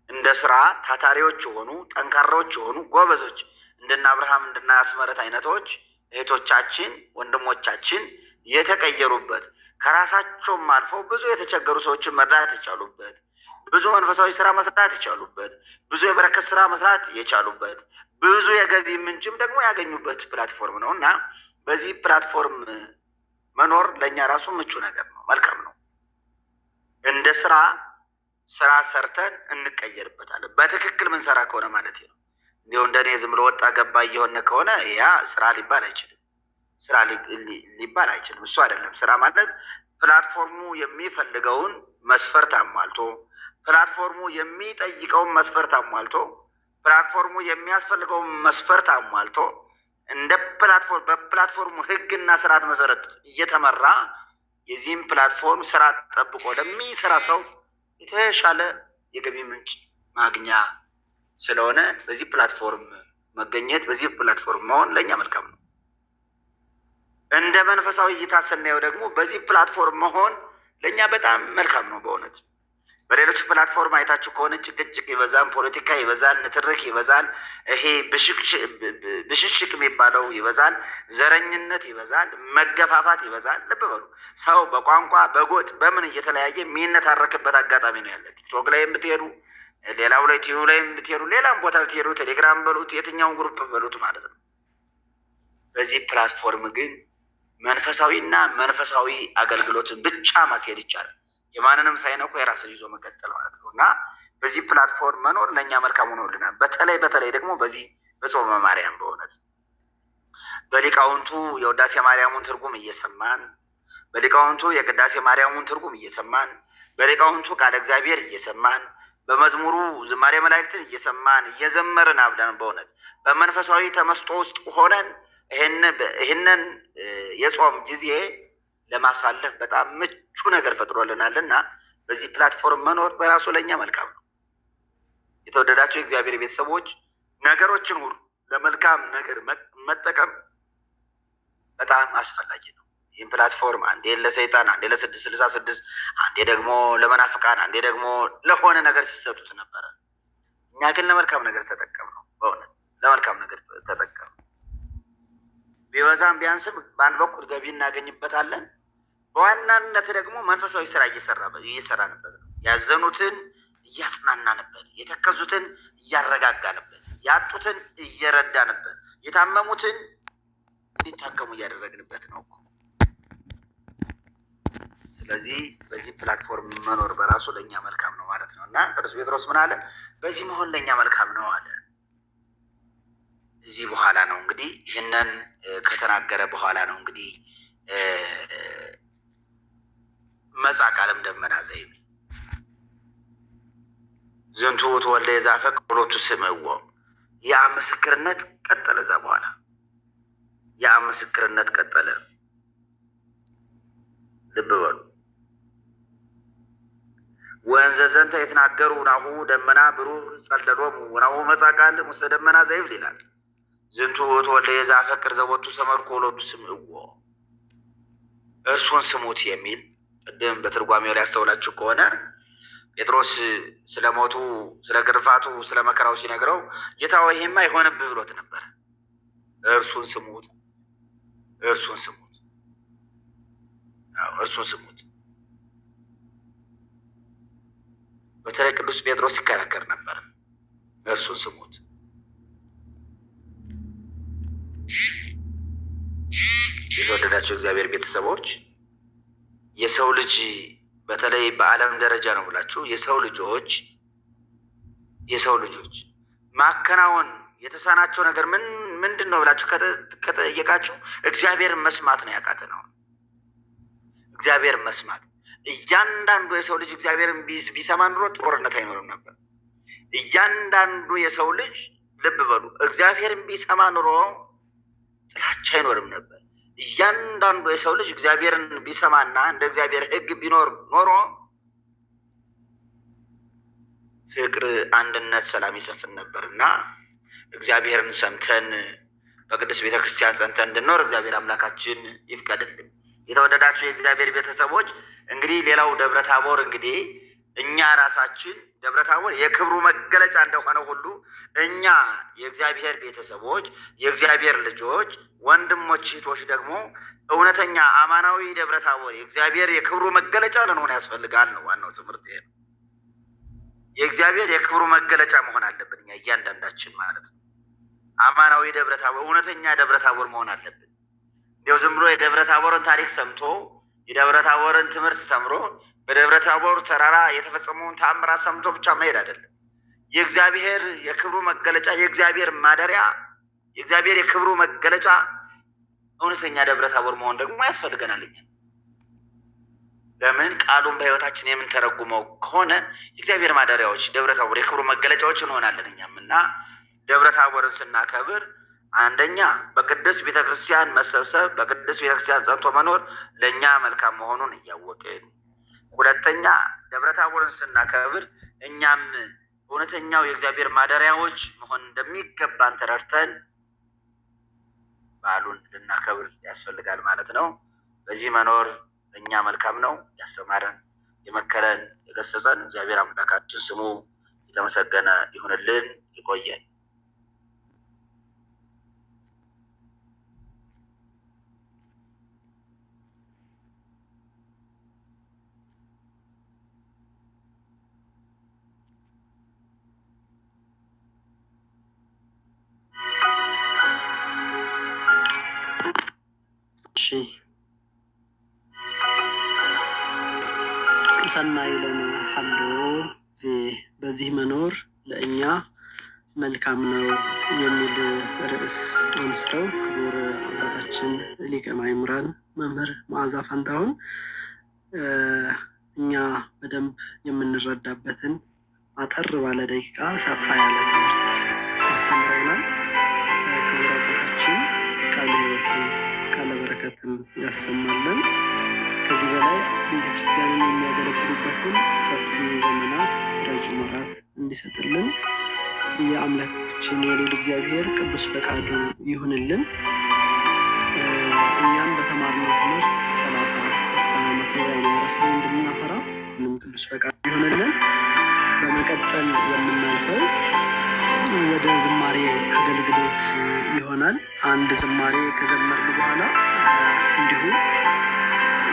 እንደ ስራ ታታሪዎች የሆኑ ጠንካራዎች የሆኑ ጎበዞች እንደና አብርሃም እንደና አስመረት አይነቶች እህቶቻችን ወንድሞቻችን የተቀየሩበት፣ ከራሳቸውም አልፈው ብዙ የተቸገሩ ሰዎችን መርዳት የቻሉበት፣ ብዙ መንፈሳዊ ስራ መስራት የቻሉበት፣ ብዙ የበረከት ስራ መስራት የቻሉበት፣ ብዙ የገቢ ምንጭም ደግሞ ያገኙበት ፕላትፎርም ነው እና በዚህ ፕላትፎርም መኖር ለእኛ ራሱ ምቹ ነገር ነው፣ መልካም ነው። እንደ ስራ ሰርተን እንቀየርበታለን። በትክክል ምንሰራ ከሆነ ማለት ነው። እንዲሁ እንደኔ ዝም ብሎ ወጣ ገባ እየሆነ ከሆነ ያ ስራ ሊባል አይችልም። ስራ ሊባል አይችልም። እሱ አይደለም ስራ ማለት። ፕላትፎርሙ የሚፈልገውን መስፈርት አሟልቶ፣ ፕላትፎርሙ የሚጠይቀውን መስፈርት አሟልቶ፣ ፕላትፎርሙ የሚያስፈልገውን መስፈርት አሟልቶ እንደ በፕላትፎርሙ ሕግና ስርዓት መሰረት እየተመራ የዚህም ፕላትፎርም ስራ ጠብቆ ለሚሰራ ሰው የተሻለ የገቢ ምንጭ ማግኛ ስለሆነ በዚህ ፕላትፎርም መገኘት፣ በዚህ ፕላትፎርም መሆን ለእኛ መልካም ነው። እንደ መንፈሳዊ እይታ ስናየው ደግሞ በዚህ ፕላትፎርም መሆን ለእኛ በጣም መልካም ነው። በእውነት በሌሎች ፕላትፎርም አይታችሁ ከሆነ ጭቅጭቅ ይበዛል፣ ፖለቲካ ይበዛል፣ ንትርክ ይበዛል፣ ይሄ ብሽሽቅ የሚባለው ይበዛል፣ ዘረኝነት ይበዛል፣ መገፋፋት ይበዛል። ልብ በሉ፣ ሰው በቋንቋ በጎጥ በምን እየተለያየ የሚነታረክበት አጋጣሚ ነው ያለ። ቲክቶክ ላይ ብትሄዱ፣ ሌላው ላይ ቲዩ ላይ ብትሄዱ፣ ሌላም ቦታ ብትሄዱ፣ ቴሌግራም በሉት፣ የትኛውን ግሩፕ በሉት ማለት ነው። በዚህ ፕላትፎርም ግን መንፈሳዊና መንፈሳዊ አገልግሎትን ብቻ ማስሄድ ይቻላል። የማንንም ሳይነኩ የራስን ይዞ መቀጠል ማለት ነው እና በዚህ ፕላትፎርም መኖር ለእኛ መልካም ሆኖልናል። በተለይ ደግሞ በዚህ በጾመ ማርያም በእውነት በሊቃውንቱ የውዳሴ ማርያሙን ትርጉም እየሰማን በሊቃውንቱ የቅዳሴ ማርያሙን ትርጉም እየሰማን በሊቃውንቱ ቃለ እግዚአብሔር እየሰማን በመዝሙሩ ዝማሬ መላእክትን እየሰማን እየዘመርን አብለን በእውነት በመንፈሳዊ ተመስጦ ውስጥ ሆነን ይህንን የጾም ጊዜ ለማሳለፍ በጣም ምቹ ነገር ፈጥሮልናል እና በዚህ ፕላትፎርም መኖር በራሱ ለእኛ መልካም ነው። የተወደዳቸው የእግዚአብሔር ቤተሰቦች ነገሮችን ሁሉ ለመልካም ነገር መጠቀም በጣም አስፈላጊ ነው። ይህም ፕላትፎርም አንዴ ለሰይጣን፣ አንዴ ለ666፣ አንዴ ደግሞ ለመናፍቃን፣ አንዴ ደግሞ ለሆነ ነገር ሲሰጡት ነበረ። እኛ ግን ለመልካም ነገር ተጠቀም ነው። በእውነት ለመልካም ነገር ተጠቀም። ቢበዛም ቢያንስም በአንድ በኩል ገቢ እናገኝበታለን። በዋናነት ደግሞ መንፈሳዊ ስራ እየሰራንበት ነው። ያዘኑትን እያጽናናንበት፣ የተከዙትን እያረጋጋንበት፣ ያጡትን እየረዳንበት፣ የታመሙትን እንዲታከሙ እያደረግንበት ነው። ስለዚህ በዚህ ፕላትፎርም መኖር በራሱ ለእኛ መልካም ነው ማለት ነው እና ቅዱስ ጴጥሮስ ምን አለ? በዚህ መሆን ለእኛ መልካም ነው አለ። እዚህ በኋላ ነው እንግዲህ ይህንን ከተናገረ በኋላ ነው እንግዲህ መጻ ቃለም ደመና ዘይብል ዝንቱ ተወልደ የዛፈቅ ሁለቱ ስምዕዎ ያ ምስክርነት ቀጠለ። እዛ በኋላ ያ ምስክርነት ቀጠለ። ልብ በሉ። ወንዘ ዘንተ የተናገሩ ናሁ ደመና ብሩህ ጸልደሎሙ ወናሁ መጻ ቃል ውስተ ደመና ዘይብል ይላል። ዝንቱ ተወልደ የዛፈቅር ዘቦቱ ሰመርኩ ሁለቱ ስምዕዎ እርሱን ስሙት የሚል ቅድም በትርጓሜው ላይ ያስተውላችሁ ከሆነ ጴጥሮስ ስለ ሞቱ፣ ስለ ግርፋቱ፣ ስለ መከራው ሲነግረው ጌታ ሆይ ይሄማ አይሆንብህ ብሎት ነበር። እርሱን ስሙት፣ እርሱን ስሙት፣ እርሱን ስሙት። በተለይ ቅዱስ ጴጥሮስ ሲከራከር ነበር። እርሱን ስሙት። የተወደዳቸው እግዚአብሔር ቤተሰቦች የሰው ልጅ በተለይ በዓለም ደረጃ ነው ብላችሁ የሰው ልጆች ማከናወን የተሳናቸው ነገር ምንድን ነው ብላችሁ ከጠየቃችሁ እግዚአብሔርን መስማት ነው ያቃተነው። እግዚአብሔርን መስማት እያንዳንዱ የሰው ልጅ እግዚአብሔርን ቢሰማ ኑሮ ጦርነት አይኖርም ነበር። እያንዳንዱ የሰው ልጅ ልብ በሉ፣ እግዚአብሔርን ቢሰማ ኑሮ ጥላቻ አይኖርም ነበር። እያንዳንዱ የሰው ልጅ እግዚአብሔርን ቢሰማና እንደ እግዚአብሔር ሕግ ቢኖር ኖሮ ፍቅር፣ አንድነት፣ ሰላም ይሰፍን ነበር እና እግዚአብሔርን ሰምተን በቅዱስ ቤተክርስቲያን ጸንተን እንድንኖር እግዚአብሔር አምላካችን ይፍቀድልን። የተወደዳችሁ የእግዚአብሔር ቤተሰቦች እንግዲህ ሌላው ደብረ ታቦር እንግዲህ እኛ ራሳችን ደብረ ታቦር የክብሩ መገለጫ እንደሆነ ሁሉ እኛ የእግዚአብሔር ቤተሰቦች፣ የእግዚአብሔር ልጆች፣ ወንድሞች፣ እህቶች ደግሞ እውነተኛ አማናዊ ደብረ ታቦር የእግዚአብሔር የክብሩ መገለጫ ልንሆን ያስፈልጋል ነው ዋናው ትምህርት። ይሄ የእግዚአብሔር የክብሩ መገለጫ መሆን አለብን እኛ እያንዳንዳችን ማለት ነው። አማናዊ ደብረ ታቦር፣ እውነተኛ ደብረ ታቦር መሆን አለብን። እንዲያው ዝም ብሎ የደብረ ታቦርን ታሪክ ሰምቶ የደብረ ታቦርን ትምህርት ተምሮ በደብረ ታቦር ተራራ የተፈጸመውን ተአምራት ሰምቶ ብቻ መሄድ አይደለም። የእግዚአብሔር የክብሩ መገለጫ፣ የእግዚአብሔር ማደሪያ፣ የእግዚአብሔር የክብሩ መገለጫ እውነተኛ ደብረ ታቦር መሆን ደግሞ ያስፈልገናል። እኛ ለምን ቃሉን በሕይወታችን የምንተረጉመው ከሆነ የእግዚአብሔር ማደሪያዎች ደብረ ታቦር የክብሩ መገለጫዎች እንሆናለን እኛም እና ደብረ ታቦርን ስናከብር አንደኛ በቅዱስ ቤተክርስቲያን መሰብሰብ፣ በቅዱስ ቤተክርስቲያን ጸንቶ መኖር ለእኛ መልካም መሆኑን እያወቅን፣ ሁለተኛ ደብረ ታቦርን ስናከብር እኛም እውነተኛው የእግዚአብሔር ማደሪያዎች መሆን እንደሚገባን ተረድተን በዓሉን ልናከብር ያስፈልጋል ማለት ነው። በዚህ መኖር ለእኛ መልካም ነው። ያስተማረን፣ የመከረን፣ የገሰጸን እግዚአብሔር አምላካችን ስሙ የተመሰገነ ይሁንልን። ይቆየን። ሰናይ ለነ ሀሎ በዚህ መኖር ለእኛ መልካም ነው የሚል ርዕስ አንስተው ክቡር አባታችን ሊቀ ማእምራን መምህር መዓዛ ፋንታሁን እኛ በደንብ የምንረዳበትን አጠር ባለ ደቂቃ ሰፋ ያለ ትምህርት አስተምረውናል። ክቡር አባታችን ቃለ ሕይወትን ቃለ በረከትን ያሰማለን። ከዚህ በላይ ቤተክርስቲያንን የሚያገለግሉበትን ሰፊ ዘመናት ረጅም ወራት እንዲሰጥልን የአምላካችን የልዑል እግዚአብሔር ቅዱስ ፈቃዱ ይሁንልን። እኛም በተማርነው ትምህርት 30 መቶ ያማረፍን እንድናፈራ ምንም ቅዱስ ፈቃዱ ይሁንልን። በመቀጠል የምናልፈው ወደ ዝማሬ አገልግሎት ይሆናል። አንድ ዝማሬ ከዘመርን በኋላ እንዲሁ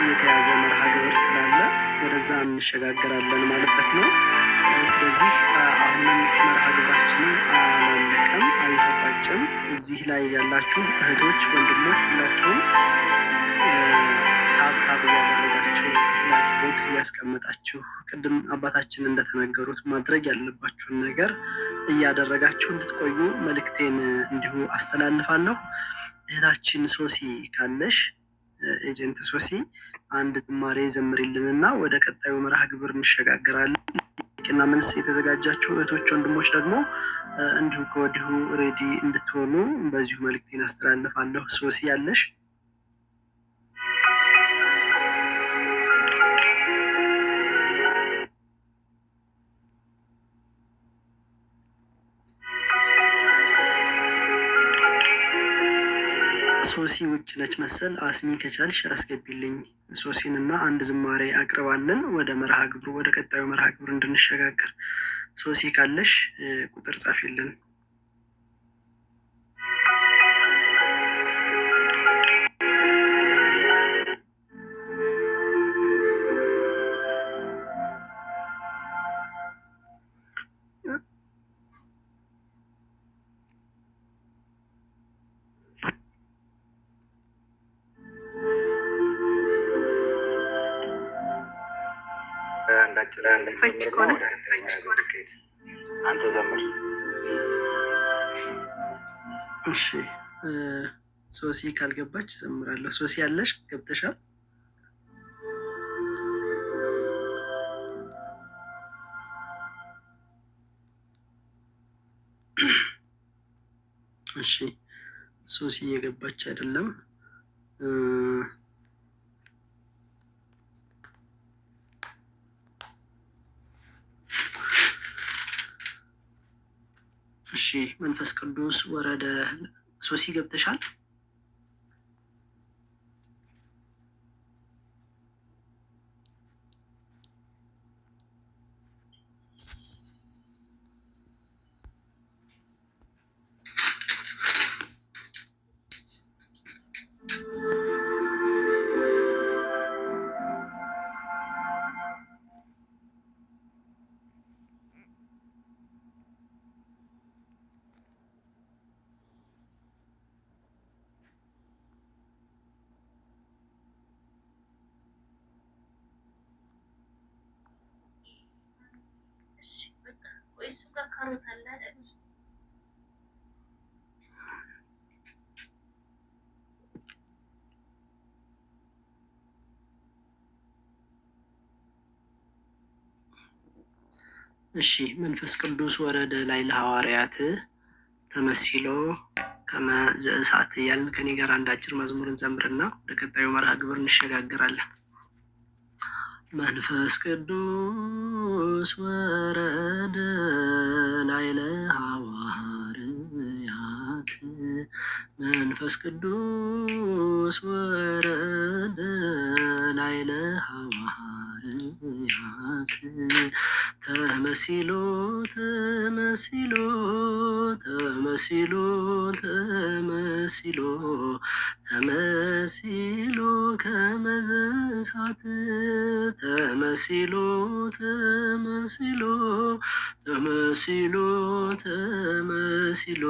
የተያዘ መርሃ ግብር ስላለ ወደዛ እንሸጋገራለን ማለት ነው። ስለዚህ አሁንም መርሃ ግብራችንን አላለቀም፣ አልተቋጨም። እዚህ ላይ ያላችሁ እህቶች፣ ወንድሞች ሁላችሁም ታብታብ እያደረጋችሁ ላኪ ቦክስ እያስቀመጣችሁ ቅድም አባታችን እንደተናገሩት ማድረግ ያለባችሁን ነገር እያደረጋችሁ እንድትቆዩ መልእክቴን እንዲሁ አስተላልፋለሁ። እህታችን ሶሲ ካለሽ ኤጀንት ሶሲ አንድ ዝማሬ ዘምሪልንና ወደ ቀጣዩ መርሃ ግብር እንሸጋግራለን። ጥያቄና መልስ የተዘጋጃችሁ እህቶች ወንድሞች ደግሞ እንዲሁ ከወዲሁ ሬዲ እንድትሆኑ በዚሁ መልእክቴን አስተላልፋለሁ። ሶሲ ያለሽ? ሶሲ ውጭ ነች መሰል። አስሚ ከቻልሽ አስገቢልኝ ሶሲን እና አንድ ዝማሬ አቅርባለን ወደ መርሃ ግብሩ ወደ ቀጣዩ መርሃ ግብሩ እንድንሸጋገር። ሶሲ ካለሽ ቁጥር ጻፊልን። አንተ ዘምር። እሺ ሶሲ ካልገባች ዘምራለሁ። ሶሲ ያለሽ? ገብተሻል? እሺ ሶሲ እየገባች አይደለም። እሺ መንፈስ ቅዱስ ወረደ። ሶሲ ገብተሻል? እሺ መንፈስ ቅዱስ ወረደ ላይ ለሐዋርያት ተመሲሎ ከመ ዘእሳት እያልን ከኔ ጋር አንድ አጭር መዝሙርን ዘምርና ወደ ቀጣዩ መርሃ ግብር እንሸጋግራለን። መንፈስ ቅዱስ ወረደ ላይ ለሐዋርያት መንፈስ ቅዱስ ወረደ ላይ ለሐዋርያት ተመሲሎ ተመሲሎ ተመሲሎ ተመሲሎ ተመሲሎ ከመ ዘእሳት ተመሲሎ ተመሲሎ ተመሲሎ ተመሲሎ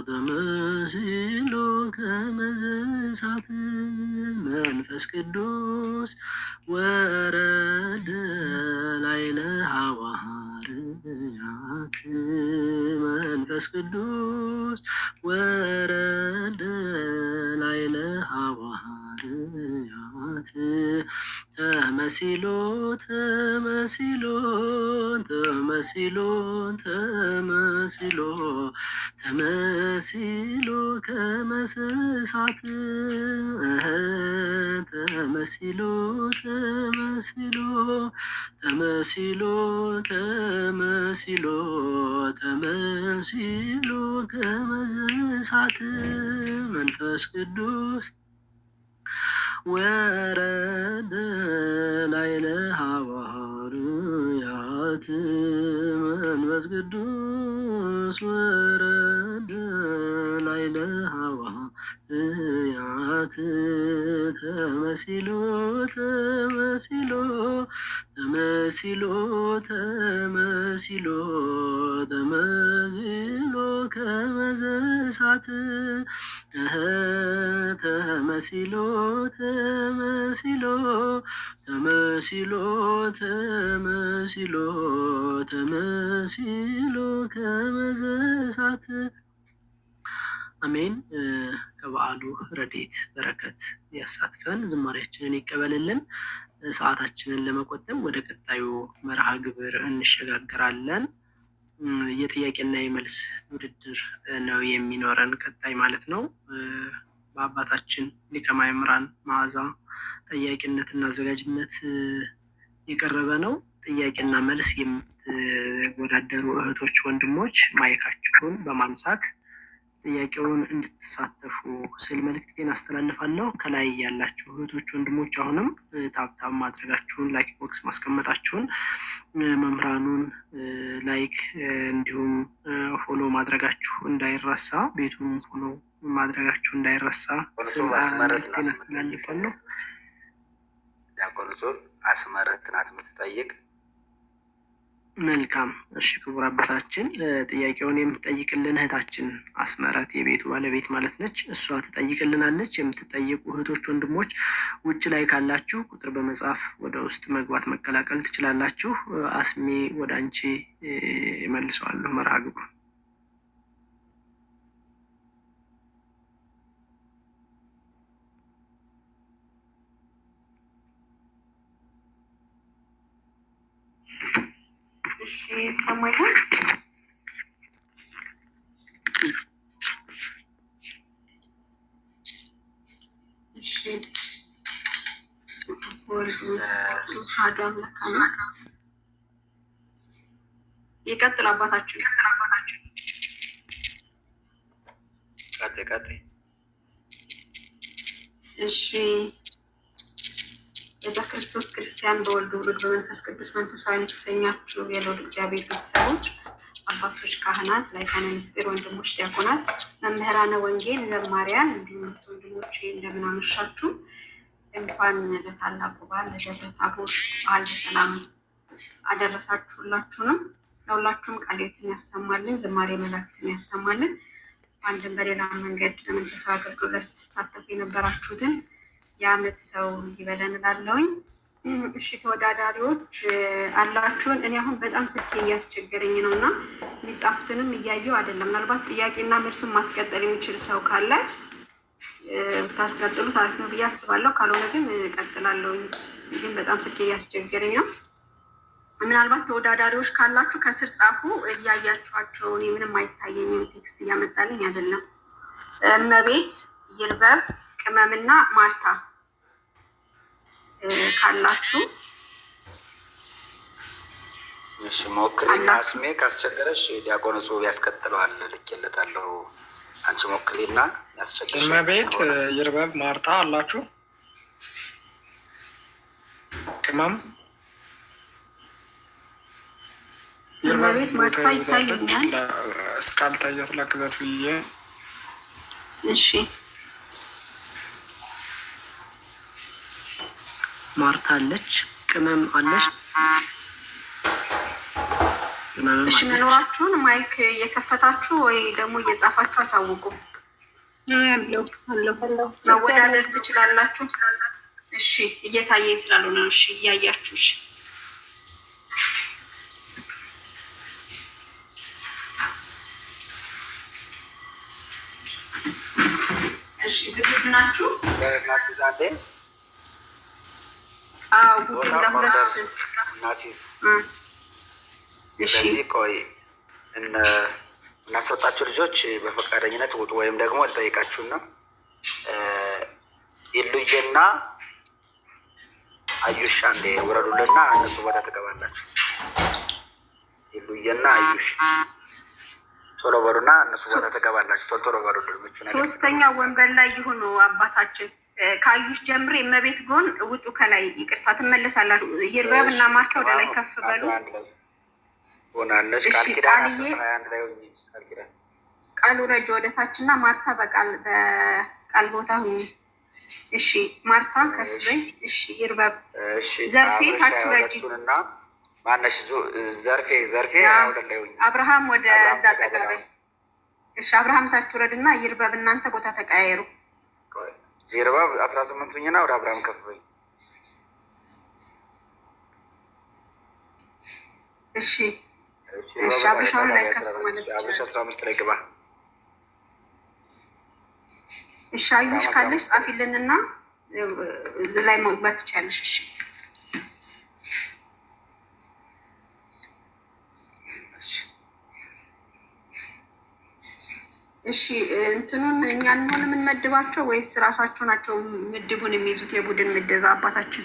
ተመሲሎ ከመ ዘእሳት መንፈስ ቅዱስ ወረደ ላዕለ ሐዋርያት መንፈስ ቅዱስ ወረደ ላዕለ ሐዋርያት ተመሲሎ ተመሲሎ ተመሲሎ ተመሲሎ ተመሲሎ ከመሰሳት ተመሲሎ ተመሲሎ ተመሲሎ ተመሲሎ ተመሲሎ ከመሰሳት መንፈስ ቅዱስ ወረደ ላዕለ ሐዋርያት መንፈስ ቅዱስ ወረደ ላዕለ ሐዋርያት ተመሲሎ ተመሲሎ ተመሲሎ ተመሲሎ ተመሲሎ ከመሰሳት ተመሲሎ ተመሲሎ ተመሲሎ ተመሲሎ ተመሲሎ ከመሰሳት። አሜን። ከበዓሉ ረድኤት በረከት ያሳትፈን፣ ዝማሬያችንን ይቀበልልን። ሰዓታችንን ለመቆጠብ ወደ ቀጣዩ መርሃ ግብር እንሸጋግራለን። የጥያቄና የመልስ ውድድር ነው የሚኖረን ቀጣይ ማለት ነው። በአባታችን ሊቀ ማእምራን መዓዛ ጠያቂነትና አዘጋጅነት የቀረበ ነው። ጥያቄና መልስ የምትወዳደሩ እህቶች፣ ወንድሞች ማይካችሁን በማንሳት ጥያቄውን እንድትሳተፉ ስል መልእክቴን አስተላልፋለሁ። ከላይ ያላችሁ እህቶች፣ ወንድሞች አሁንም ታብታብ ማድረጋችሁን፣ ላይክ ቦክስ ማስቀመጣችሁን፣ መምህራኑን ላይክ እንዲሁም ፎሎ ማድረጋችሁ እንዳይረሳ፣ ቤቱን ፎሎ ማድረጋችሁ እንዳይረሳ ስል መልእክቴን አስተላልፋለሁ። ዲያቆን አስመረት ናት የምትጠይቅ። መልካም። እሺ፣ ክቡር አባታችን ጥያቄውን የምትጠይቅልን እህታችን አስመራት የቤቱ ባለቤት ማለት ነች። እሷ ትጠይቅልናለች። የምትጠይቁ እህቶች፣ ወንድሞች ውጭ ላይ ካላችሁ ቁጥር በመጻፍ ወደ ውስጥ መግባት መቀላቀል ትችላላችሁ። አስሜ ወደ አንቺ መልሰዋለሁ መርሃ ግብሩ። ሰማይ ይቀጥል አባታችን። እሺ በክርስቶስ ክርስቲያን በወልድ ውሉድ በመንፈስ ቅዱስ መንፈሳውያን የተሰኛችሁ የልዑል እግዚአብሔር ቤተሰቦች፣ አባቶች፣ ካህናት፣ ላይካነ ምስጢር፣ ወንድሞች ዲያቆናት፣ መምህራነ ወንጌል፣ ዘማሪያን እንዲሁም ወንድሞች እንደምን አመሻችሁ። እንኳን ለታላቁ በዓል ለደብረ ታቦር በዓል በሰላም አደረሳችሁላችሁንም። ለሁላችሁም ቃልዮትን ያሰማልን፣ ዝማሬ መላእክትን ያሰማልን። አንድም በሌላ መንገድ ለመንፈሳዊ አገልግሎት ስትሳተፉ የነበራችሁትን የዓመት ሰው ይበለን እላለሁኝ። እሺ ተወዳዳሪዎች አላችሁን? እኔ አሁን በጣም ስልኬ እያስቸገረኝ ነው እና የሚጻፉትንም እያየው አይደለም። ምናልባት ጥያቄና መልሱን ማስቀጠል የሚችል ሰው ካለ ታስቀጥሉት አሪፍ ነው ብዬ አስባለሁ። ካልሆነ ግን እቀጥላለሁኝ። ግን በጣም ስልኬ እያስቸገረኝ ነው። ምናልባት ተወዳዳሪዎች ካላችሁ ከስር ጻፉ። እያያችኋቸው እኔ ምንም አይታየኝም፣ ቴክስት እያመጣልኝ አይደለም። እመቤት፣ ይርበብ፣ ቅመምና ማርታ ካላችሁ እሺ ሞክሪና፣ አስሜ ካስቸገረሽ ዲያቆን ጽሁፍ ያስቀጥለዋል፣ ልኬለታለሁ። አንቺ ሞክሪና ያስቸገረሽ። እመቤት፣ ይርበብ፣ ማርታ አላችሁ? ቅመም፣ እመቤት፣ ማርታ ይታዩኛል። እስካልታየት ለክበት ብዬ። እሺ ማርታ አለች፣ ቅመም አለች። እሺ መኖራችሁን ማይክ እየከፈታችሁ ወይ ደግሞ እየጻፋችሁ አሳውቁ። መወዳደር ትችላላችሁ። እሺ እየታየኝ ስላልሆነ ነው። እሺ እያያችሁ እሺ። እሺ ዝግጁ ናችሁ? እናስይዛለ ቡድን ለሁለት እናስይዝ። እሺ ስለዚህ ቆይ እናስወጣችሁ ልጆች በፈቃደኝነት ውጡ፣ ወይም ደግሞ ልጠይቃችሁና ኢሉዬና አዩሽ አንዴ ውረዱልና እነሱ ቦታ ትገባላችሁ። ኢሉዬና አዩሽ ቶሎ በሉና እነሱ ቦታ ትገባላችሁ። ቶሎ በሉልን። ምቹ ነገር ሶስተኛ ወንበር ላይ ይሁኑ። አባታችን ከአዩሽ ጀምሬ እመቤት ጎን ውጡ። ከላይ ይቅርታ ትመለሳላችሁ። ይርበብ እና ማርታ ወደ ላይ ከፍ በሉ ሆናለች። ቃል ኪዳን 21 ላይ ሆኜ ቃል ኪዳን ቃሉ ረጅ ወደ ታች እና ማርታ በቃል ቦታ ሁኑ። እሺ ማርታ ከፍ በይ። እሺ ይርበብ ዘርፌ ታች ረጅና ማነሽ ዘርፌ ወደ ላይ ሆኜ አብርሃም ወደ እዛ ጠገበ። እሺ አብርሃም ታች ወረድና ይርበብ እናንተ ቦታ ተቀያየሩ። ይርበብ 18ኛ ወደ አብርሃም ከፍ በይ። እሺ አብርሻውን ላይ ከፍ ማለት አብርሽ 15 ላይ ግባ። እሺ አዩሽ ካለሽ ጻፊልንና እዚህ ላይ መግባት ትችያለሽ። እሺ እንትኑን እኛ እንሆን የምንመድባቸው ወይስ ራሳቸው ናቸው ምድቡን የሚይዙት? የቡድን ምድብ አባታችን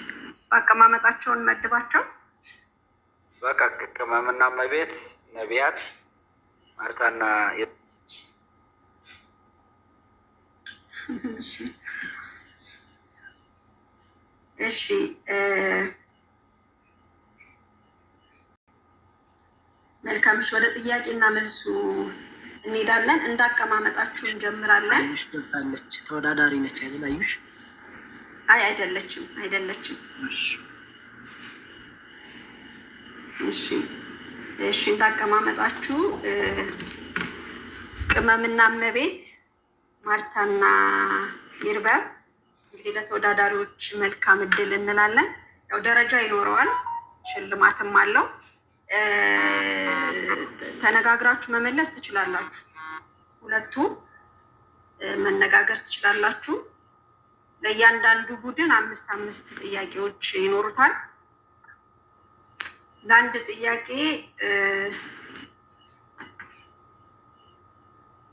በአቀማመጣቸውን መድባቸው። በቃ ቅመምና እመቤት፣ ነቢያት፣ ማርታና እሺ መልካም። ወደ ጥያቄና መልሱ እንሄዳለን። እንዳቀማመጣችሁ እንጀምራለን። ገብታለች። ተወዳዳሪ ነች አይደል አዩሽ? አይ አይደለችም። እሺ እንዳቀማመጣችሁ ቅመምና እመቤት፣ ማርታና ይርበብ። እንግዲህ ለተወዳዳሪዎች መልካም እድል እንላለን። ያው ደረጃ ይኖረዋል፣ ሽልማትም አለው። ተነጋግራችሁ መመለስ ትችላላችሁ። ሁለቱ መነጋገር ትችላላችሁ። ለእያንዳንዱ ቡድን 5 ጥያቄዎች ይኖሩታል። ለአንድ ጥያቄ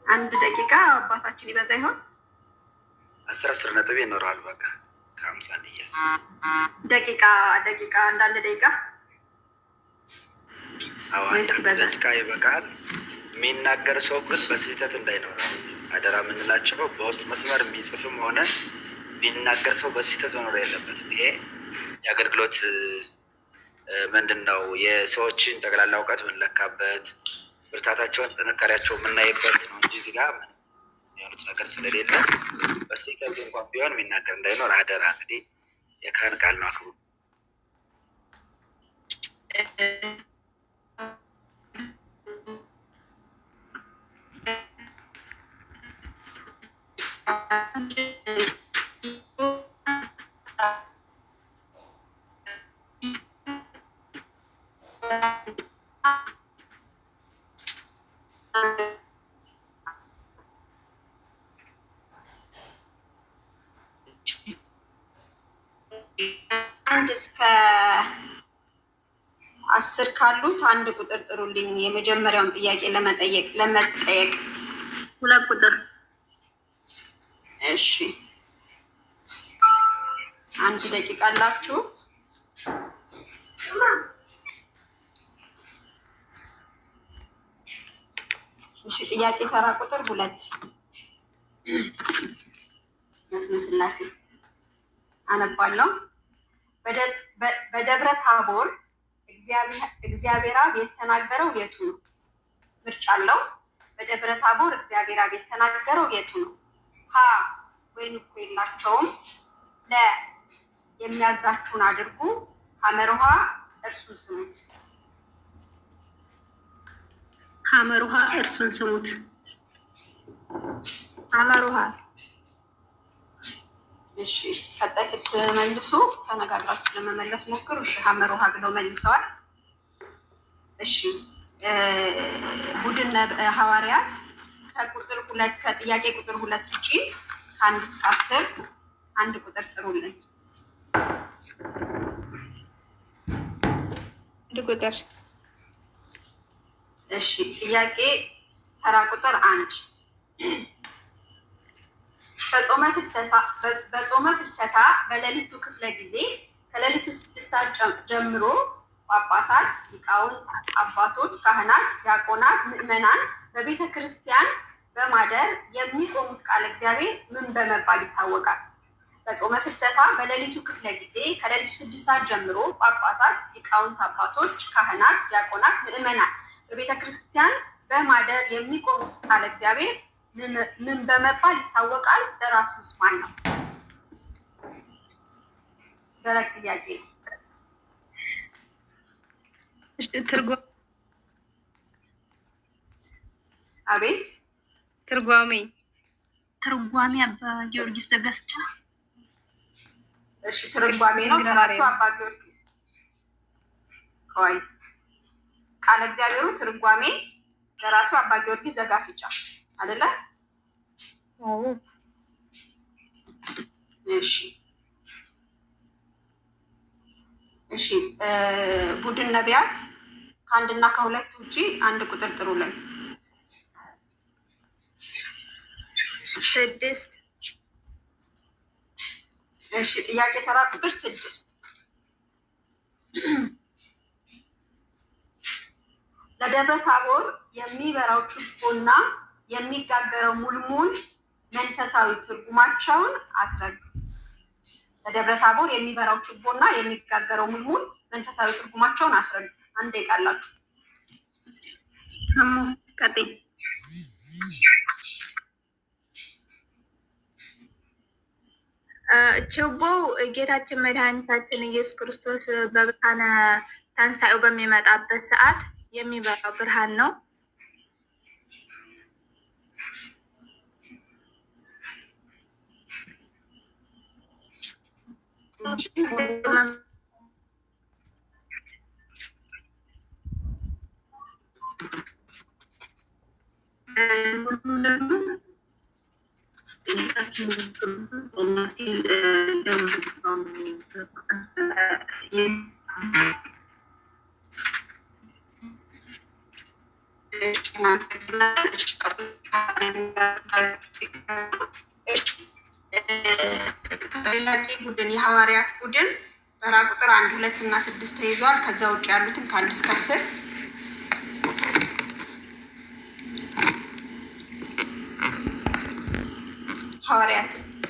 1 ደቂቃ አባታችን ይበዛ ይሆን? 10 ነጥብ ይኖረዋል። በቃ ከ50 እንያዝ። ደቂቃ አንዳንድ ደቂቃ ደቂቃ ይበቃል። የሚናገር ሰው ግን በስህተት እንዳይኖር አደራ የምንላቸው። በውስጥ መስመር የሚጽፍም ሆነ የሚናገር ሰው በስህተት መኖር የለበትም። ይሄ የአገልግሎት ምንድን ነው? የሰዎችን ጠቅላላ እውቀት የምንለካበት፣ ብርታታቸውን፣ ጥንካሬያቸው የምናይበት ነው እንጂ እዚህ ጋር የሆኑት ነገር ስለሌለ በስህተት እንኳን ቢሆን የሚናገር እንዳይኖር አደራ። እንግዲህ የካህን ቃል ነው፣ አክብሩ። አንድ እስከ 10 ካሉት 1 ቁጥር ጥሩልኝ። የመጀመሪያውን ጥያቄ ለመጠየቅ 2 ቁጥር። እሺ 1 ደቂቃ አላችሁ። እሺ ጥያቄ ተራ ቁጥር 2 መስመ ስላሴ አነባለሁ። በደብረ ታቦር እግዚአብሔር አብ የተናገረው የቱ ነው? ምርጫ አለው። በደብረ ታቦር እግዚአብሔር አብ የተናገረው የቱ ነው? ሀ ወይን እኮ የላቸውም፣ ለ የሚያዛችሁን አድርጉ፣ ሐመርሃ እርሱን ስሙት። ሐመርሃ እርሱን ስሙት። ሐመርሃ እሺ ቀጣይ ስትመልሱ ተነጋግራችሁ ለመመለስ ሞክሩ። እሺ ሀመር ውሃ ብለው መልሰዋል። እሺ ቡድን ሐዋርያት ከቁጥር 2 ከጥያቄ ቁጥር 2 ውጪ ከ1 እስከ 10 አንድ ቁጥር ጥሩልን። አንድ ቁጥር። እሺ ጥያቄ ተራ ቁጥር 1 በጾመ ፍልሰታ በሌሊቱ ክፍለ ጊዜ ከሌሊቱ 6 ሰዓት ጀምሮ ጳጳሳት፣ ሊቃውንት፣ አባቶች፣ ካህናት፣ ዲያቆናት፣ ምዕመናን በቤተ ክርስቲያን በማደር የሚቆሙት ቃለ እግዚአብሔር ምን በመባል ይታወቃል? በጾመ ፍልሰታ በሌሊቱ ክፍለ ጊዜ ከሌሊቱ 6 ሰዓት ጀምሮ ጳጳሳት፣ ሊቃውንት፣ አባቶች፣ ካህናት፣ ዲያቆናት፣ ምዕመናን በቤተ ክርስቲያን በማደር የሚቆሙት ቃለ እግዚአብሔር ምን በመባል ይታወቃል? ደራሲውስ ማን ነው? ደረቅ ጥያቄ። አቤት ትርጓሜ አባ ጊዮርጊስ ዘጋስጫ። እሺ ትርጓሜ ነው። ደራሲው አባ ጊዮርጊስ። ቆይ ቃለ እግዚአብሔሩ ትርጓሜ ደራሲው አባ ጊዮርጊስ ዘጋስጫ አይደለ? አዎ። እሺ ቡድን ነቢያት ከአንድና ከሁለት ውጪ አንድ ቁጥር ጥሩልን። 6። እሺ ጥያቄ ተራ ቁጥር 6 ለደብረ ታቦር የሚበራው ችቦና የሚጋገረው ሙልሙል መንፈሳዊ ትርጉማቸውን አስረዱ። ለደብረ ታቦር የሚበራው ችቦና የሚጋገረው ሙልሙል መንፈሳዊ ትርጉማቸውን አስረዱ። አንዴ ቃላችሁ ቀጥይ። ችቦው ጌታችን መድኃኒታችን ኢየሱስ ክርስቶስ በብርሃነ ትንሣኤው በሚመጣበት ሰዓት የሚበራው ብርሃን ነው። ቡድን የሐዋርያት ቡድን ተራ ቁጥር 1፣ 2 እና 6 ተይዟል። ከዛ ውጭ ያሉትን ከ1 እስከ 10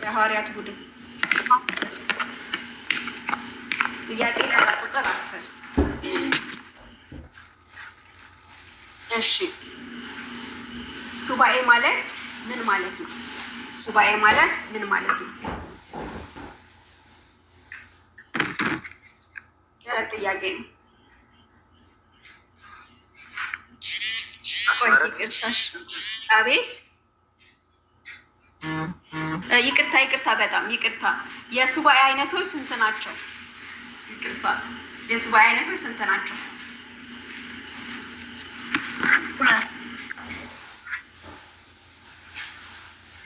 የሐዋርያት ቡድን ጥያቄ ተራ ቁጥር 10። እሺ ሱባኤ ማለት ምን ማለት ነው? ሱባኤ ማለት ምን ማለት ነው? ጥያቄ ነው። አቤት ይቅርታ፣ በጣም ይቅርታ። የሱባኤ አይነቶች ስንት ናቸው? ይቅርታ፣ የሱባኤ አይነቶች ስንት ናቸው?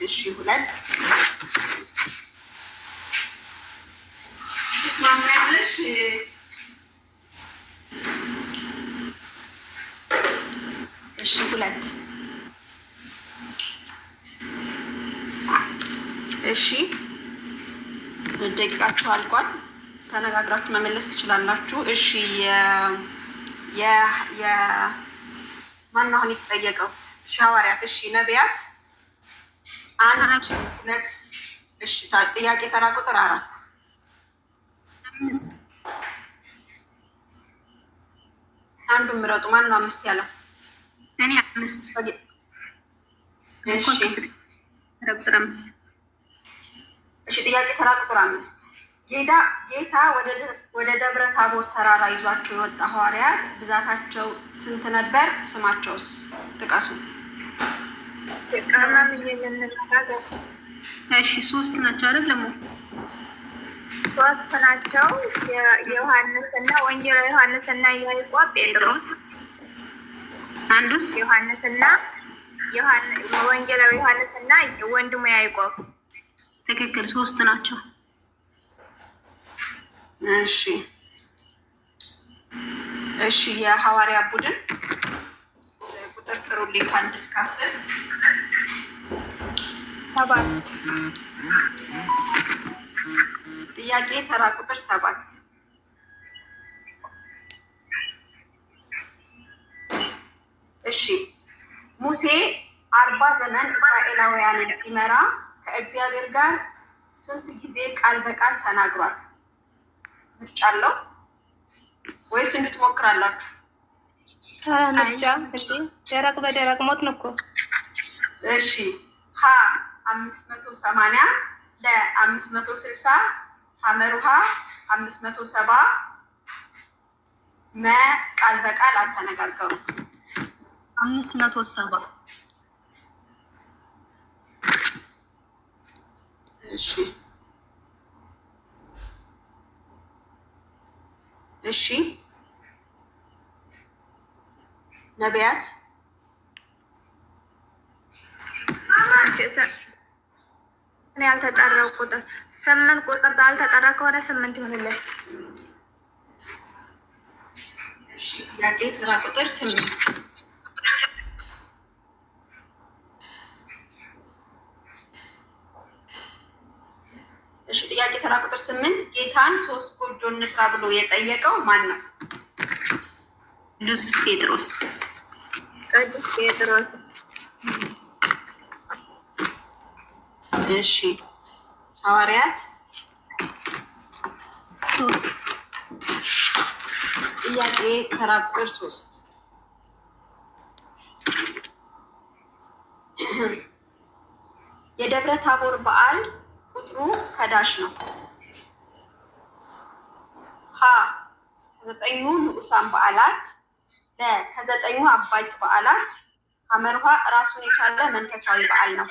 እሺ 2 ትስማሚያለሽ? እሺ 2 እሺ ደቂቃችሁ አልቋል። ተነጋግራችሁ መመለስ ትችላላችሁ። እሺ ማን አሁን የተጠየቀው? ሐዋርያት። እሺ ነቢያት 1 2 እሺ ጥያቄ ተራ ቁጥር 4 5 አንዱን ምረጡ። ማን ነው 5 ያለው? እኔ 5 እሺ ቁጥር 5 እሺ ጥያቄ ተራ ቁጥር 5 ጌታ ወደ ደብረ ታቦር ተራራ ይዟቸው የወጣ ሐዋርያት ብዛታቸው ስንት ነበር? ስማቸውስ ጥቀሱ። እሺ 3 ናቸው አይደል? ደግሞ 3 ናቸው። የዮሐንስና ወንጌላዊ ዮሐንስና ያዕቆብ ጴጥሮስ። አንዱስ ዮሐንስና ወንጌላዊ ዮሐንስና ወንድሙ ያዕቆብ። ትክክል 3 ናቸው። እሺ የሐዋርያ ቡድን ቁጥር ጥሩልኝ ከ1 እስከ 10። 7 ጥያቄ ተራ ቁጥር 7 እሺ ሙሴ 40 ዘመን እስራኤላውያንን ሲመራ ከእግዚአብሔር ጋር ስንት ጊዜ ቃል በቃል ተናግሯል? ምርጫ አለው ወይስ እንድትሞክራላችሁ? ምርጫ ደረቅ በደረቅ ሞት ነው እኮ። እሺ ሀ 580 ለ 560 ሐመሩሃ 570 መ ቃል በቃል አልተነጋገሩም። 570 እሺ ነቢያት እኔ ያልተጠራው ቁጥር 8 ቁጥር ባልተጠራ ከሆነ 8 ይሆንልህ። እሺ ጥያቄ ተራ ቁጥር 8 እሺ ጥያቄ ተራ ቁጥር 8 ጌታን 3 ጎጆ እንስራ ብሎ የጠየቀው ማን ነው? ቅዱስ ጴጥሮስ። ቅዱስ ጴጥሮስ። እሺ ሐዋርያት 3 ጥያቄ ተራ ቁጥር 3 የደብረ ታቦር በዓል ቁጥሩ ከዳሽ ነው። ሀ ከ9 ንዑሳን በዓላት፣ ለ ከ9 አባይት በዓላት፣ ሐመርሃ ራሱን የቻለ መንፈሳዊ በዓል ነው።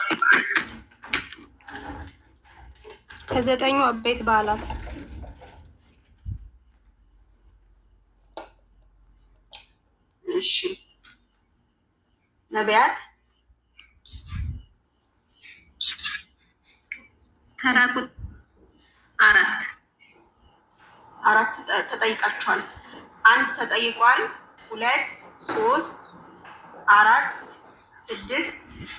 ከ9 አበይት በዓላት። እሺ ነቢያት ተራ ቁጥር 4 ተጠይቃችኋል። 1 ተጠይቋል። 2 3 4 6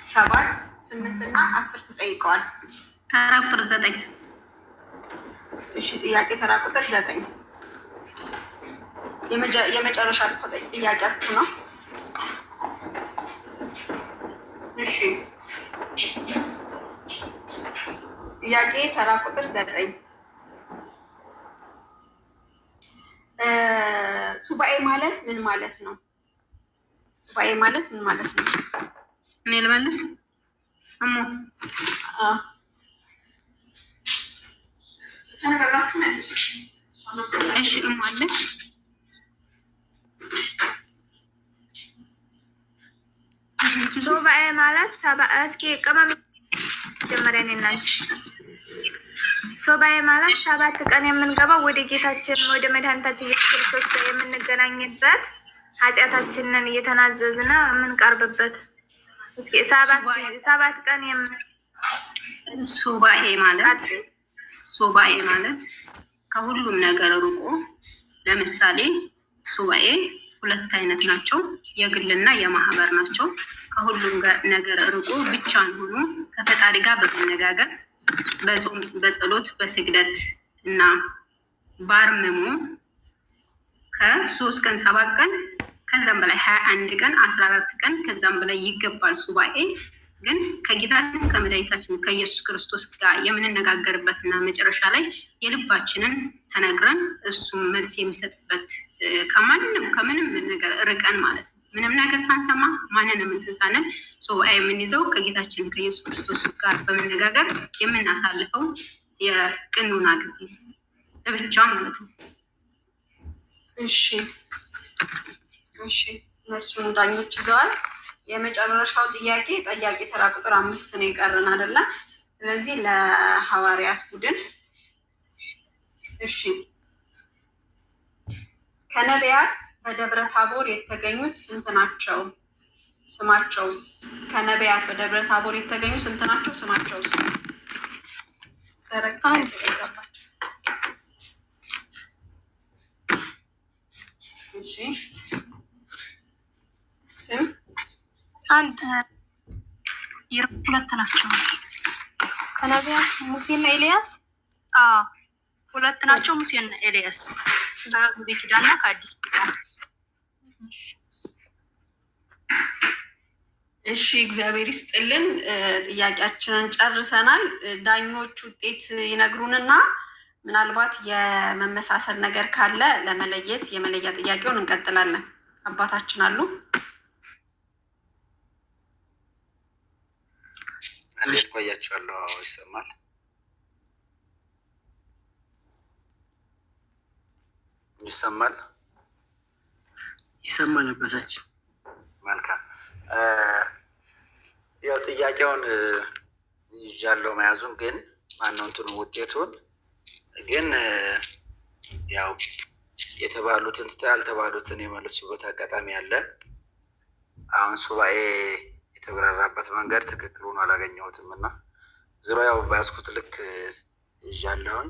7 8 እና 10 ተጠይቀዋል። ተራ ቁጥር 9 እሺ ጥያቄ ተራ ቁጥር 9 የመጨረሻ ጥያቄያችሁ ነው። እሺ ጥያቄ ተራ ቁጥር 9 ሱባኤ ማለት ምን ማለት ነው? ሱባኤ ማለት ምን ማለት ነው? እኔ ልመልስ። እሙ ተነጋግራችሁ መልሱ። እሺ እሙ አለሽ? ሱባኤ ማለት እስኪ ቅመም ጀመሪያ ነናች። ሱባኤ ማለት 7 ቀን የምንገባው ወደ ጌታችን ወደ መድኃኒታችን ኢየሱስ ክርስቶስ ጋር የምንገናኝበት ኃጢአታችንን እየተናዘዝን የምንቀርብበት። እስኪ 7 ቀን ሱባኤ ማለት ከሁሉም ነገር ርቆ፣ ለምሳሌ ሱባኤ 2 አይነት ናቸው፣ የግልና የማህበር ናቸው። ከሁሉም ነገር ርቆ ብቻን ሆኖ ከፈጣሪ ጋር በመነጋገር በጾም በጸሎት በስግደት እና ባርምሞ ከ3 ቀን 7 ቀን ከዛም በላይ 21 ቀን 14 ቀን ከዛም በላይ ይገባል። ሱባኤ ግን ከጌታችን ከመድኃኒታችን ከኢየሱስ ክርስቶስ ጋር የምንነጋገርበትና መጨረሻ ላይ የልባችንን ተነግረን እሱም መልስ የሚሰጥበት ከምንም ነገር ርቀን ማለት ነው። ምንም ነገር ሳንሰማ ማንንም እንትን ሳንል ሱባኤ የምንይዘው ከጌታችን ከኢየሱስ ክርስቶስ ጋር በመነጋገር የምናሳልፈው የቅኑና ጊዜ ለብቻ ማለት ነው። እሺ መልሱን ዳኞች ይዘዋል። የመጨረሻው ጥያቄ ተራ ቁጥር 5 ነው የቀረን አይደለ? ስለዚህ ለሐዋርያት ቡድን እሺ፣ ከነቢያት በደብረ ታቦር የተገኙት ስንት ናቸው? ስማቸውስ? ከነቢያት በደብረ ታቦር የተገኙ ስንት ናቸው? ስማቸውስ? እሺ፣ ስም አንድ ሁለት ናቸው። ከነቢያት ሙሴና ኤልያስ ሁለት ናቸው። ሙሴና ኤልያስ ከብሉይ ኪዳንና ከአዲስ ኪዳን። እሺ፣ እግዚአብሔር ይስጥልን። ጥያቄያችንን ጨርሰናል። ዳኞች ውጤት ይነግሩንና ምናልባት የመመሳሰል ነገር ካለ ለመለየት የመለያ ጥያቄውን እንቀጥላለን። አባታችን አሉ። እንዴት ቆያችኋለሁ? ይሰማል? ይሰማል? ይሰማል አባታችን። መልካም። ያው ጥያቄውን ይዣለሁ መያዙን፣ ግን ማነው እንትኑ ውጤቱን ግን ያው የተባሉትን ትተው ያልተባሉትን የመለሱበት አጋጣሚ አለ። አሁን ሱባኤ የተብራራበት መንገድ ትክክል ሆኖ አላገኘሁትም እና ዙሪያው በያዝኩት ልክ ይዣለሁኝ።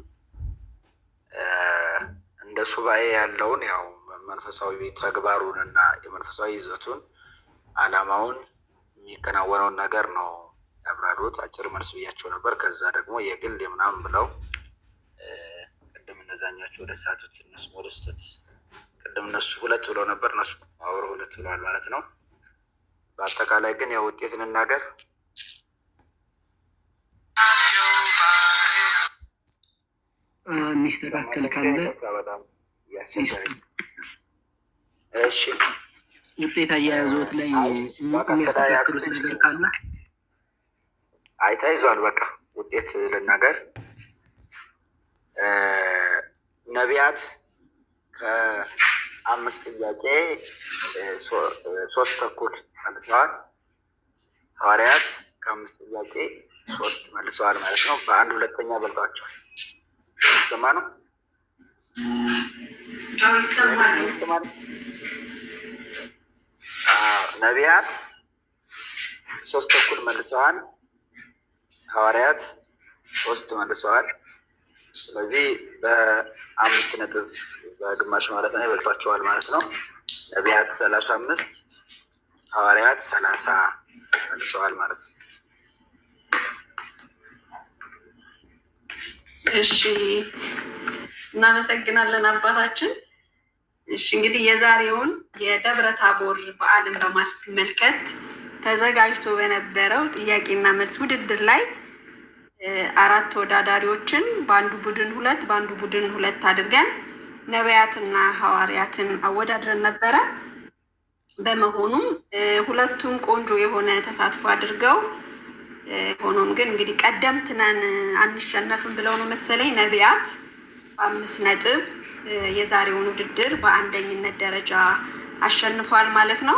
እንደ ሱባኤ ያለውን ያው መንፈሳዊ ተግባሩን እና የመንፈሳዊ ይዘቱን ዓላማውን የሚከናወነውን ነገር ነው ያብራሩት። አጭር መልስ ብያቸው ነበር። ከዛ ደግሞ የግል የምናምን ብለው ቅድም እነዛኛቸው ወደ ሳቱት እነሱ ወደ ስተት ቅድም እነሱ ሁለት ብለው ነበር፣ እነሱ አብረው ሁለት ብለዋል ማለት ነው። በአጠቃላይ ግን ያው ውጤት እንናገር። የሚስተካከል ካለ እሺ፣ ውጤት አያያዞት ላይ የሚያስተካክሉት ነገር ካለ አይተይዟል። በቃ ውጤት ልናገር። ነቢያት ከ5 ጥያቄ 3 ተኩል መልሰዋል። ሐዋርያት ከ5 ጥያቄ 3 መልሰዋል ማለት ነው። በ1 2ኛ በልጧቸዋል። ይሰማ ነው? ነቢያት 3 ተኩል መልሰዋል። ሐዋርያት 3 መልሰዋል። ስለዚህ በ5 ነጥብ በግማሽ ማለት ነው ይበልጧቸዋል ማለት ነው። ነቢያት 35 ሐዋርያት 30 መልሰዋል ማለት ነው። እሺ፣ እናመሰግናለን አባታችን። እሺ፣ እንግዲህ የዛሬውን የደብረ ታቦር በዓልን በማስመልከት ተዘጋጅቶ በነበረው ጥያቄና መልስ ውድድር ላይ 4 ተወዳዳሪዎችን በአንዱ ቡድን 2 በአንዱ ቡድን 2 አድርገን ነቢያትና ሐዋርያትን አወዳድረን ነበረ። በመሆኑም ሁለቱም ቆንጆ የሆነ ተሳትፎ አድርገው ሆኖም ግን እንግዲህ ቀደምት ነን አንሸነፍም ብለው ነው መሰለኝ ነቢያት በ5 ነጥብ የዛሬውን ውድድር በአንደኝነት ደረጃ አሸንፏል ማለት ነው።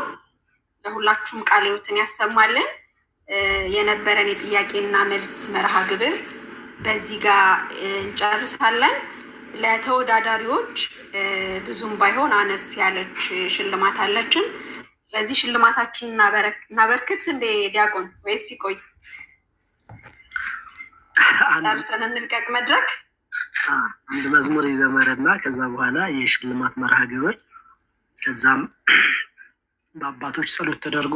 ለሁላችሁም ቃለ ሕይወትን ያሰማልን። የነበረን የጥያቄና መልስ መርሃ ግብር በዚህ ጋር እንጨርሳለን። ለተወዳዳሪዎች ብዙም ባይሆን አነስ ያለች ሽልማት አለችን። ስለዚህ ሽልማታችን እናበርክት እንደ ዲያቆን ወይስ ይቆይ? ጨርሰን እንልቀቅ መድረክ። አንድ መዝሙር ይዘመርና ከዛ በኋላ የሽልማት መርሃ ግብር፣ ከዛም በአባቶች ጸሎት ተደርጎ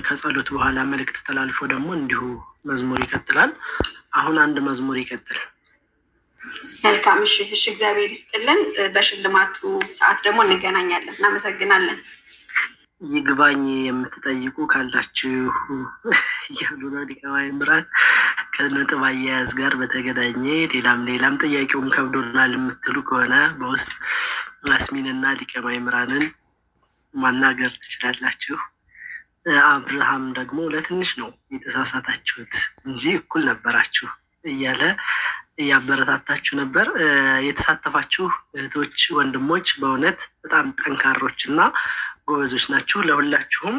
ከጸሎት በኋላ መልእክት ተላልፎ ደግሞ እንዲሁ መዝሙር ይቀጥላል። አሁን አንድ መዝሙር ይቀጥል። መልካም። እሺ፣ እግዚአብሔር ይስጥልን። በሽልማቱ ሰዓት ደግሞ እንገናኛለን። እናመሰግናለን። ይግባኝ የምትጠይቁ ካላችሁ እያሉ ነው ሊቀ ማእምራን። ከነጥብ አያያዝ ጋር በተገናኘ ሌላም ጥያቄውም ከብዶናል የምትሉ ከሆነ በውስጥ አስሚንና ሊቀ ማእምራንን ማናገር ትችላላችሁ። አብርሃም ደግሞ ለትንሽ ነው የተሳሳታችሁት እንጂ እኩል ነበራችሁ እያለ እያበረታታችሁ ነበር። የተሳተፋችሁ እህቶች፣ ወንድሞች በእውነት በጣም ጠንካሮች እና ጎበዞች ናችሁ። ለሁላችሁም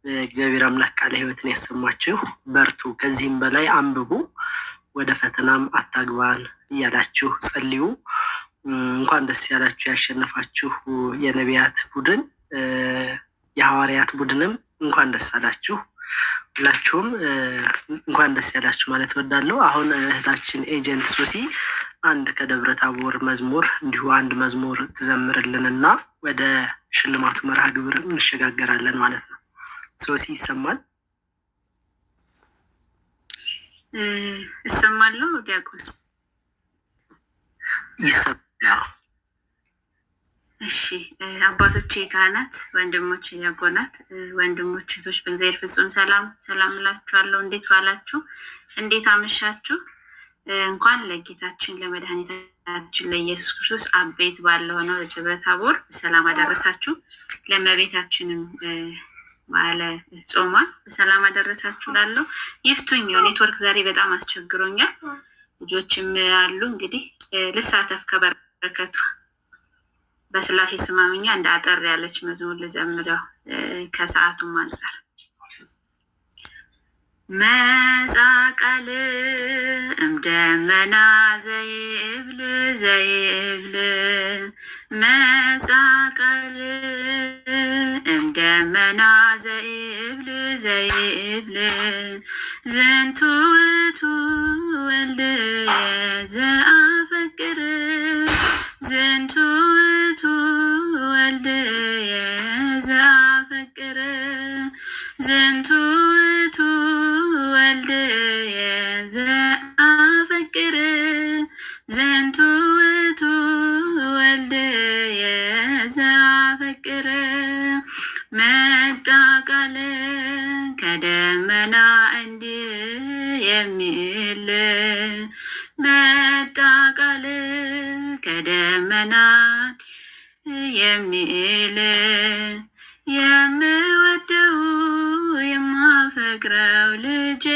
እግዚአብሔር አምላክ ቃለ ሕይወትን ያሰማችሁ። በርቱ፣ ከዚህም በላይ አንብቡ፣ ወደ ፈተናም አታግባን እያላችሁ ጸልዩ። እንኳን ደስ ያላችሁ ያሸነፋችሁ የነቢያት ቡድን የሐዋርያት ቡድንም እንኳን ደስ አላችሁ። ሁላችሁም እንኳን ደስ ያላችሁ ማለት እወዳለሁ። አሁን እህታችን ኤጀንት ሶሲ አንድ ከደብረ ታቦር መዝሙር እንዲሁ አንድ መዝሙር ትዘምርልንና ወደ ሽልማቱ መርሃ ግብር እንሸጋገራለን ማለት ነው። ሶሲ ይሰማል? እሰማለሁ ዲያቆን? ይሰማል። እሺ አባቶቼ ካህናት፣ ወንድሞች ዲያቆናት፣ ወንድሞች እህቶች በእግዚአብሔር ፍጹም ሰላም እላችኋለሁ። እንዴት ዋላችሁ? እንዴት አመሻችሁ? እንኳን ለጌታችን ለመድኃኒታችን ለኢየሱስ ክርስቶስ አቤት ባለ ሆነው ለደብረ ታቦር በሰላም አደረሳችሁ። ለእመቤታችንም ባለ ጾማ በሰላም አደረሳችሁ። ላለው ይፍቱኝ። ኔትወርክ ዛሬ በጣም አስቸግሮኛል። ልጆችም አሉ። እንግዲህ ልሳተፍ ከበረከቱ በስላሴ ስማምኛ እንደ አጠር ያለች መዝሙር ልዘምረው ከሰዓቱም አንጻር። መጻቃል እምደመና ዘይብል ዘይብል መጻቃል እምደመና ዘይብል ዘይብል ዝንቱ ውእቱ ወልድየ ዘአፈቅር ዝንቱ ውእቱ ወልድየ ዘአፈቅር ዝንቱ ውእቱ ወልድየ ዘአፈቅር ዝንቱ ውእቱ ወልድየ ዘአፈቅር መጣ ቃል ከደመና እንዲህ የሚል መጣ ቃል ከደመና የሚል የምወደው የማፈቅረው ልጄ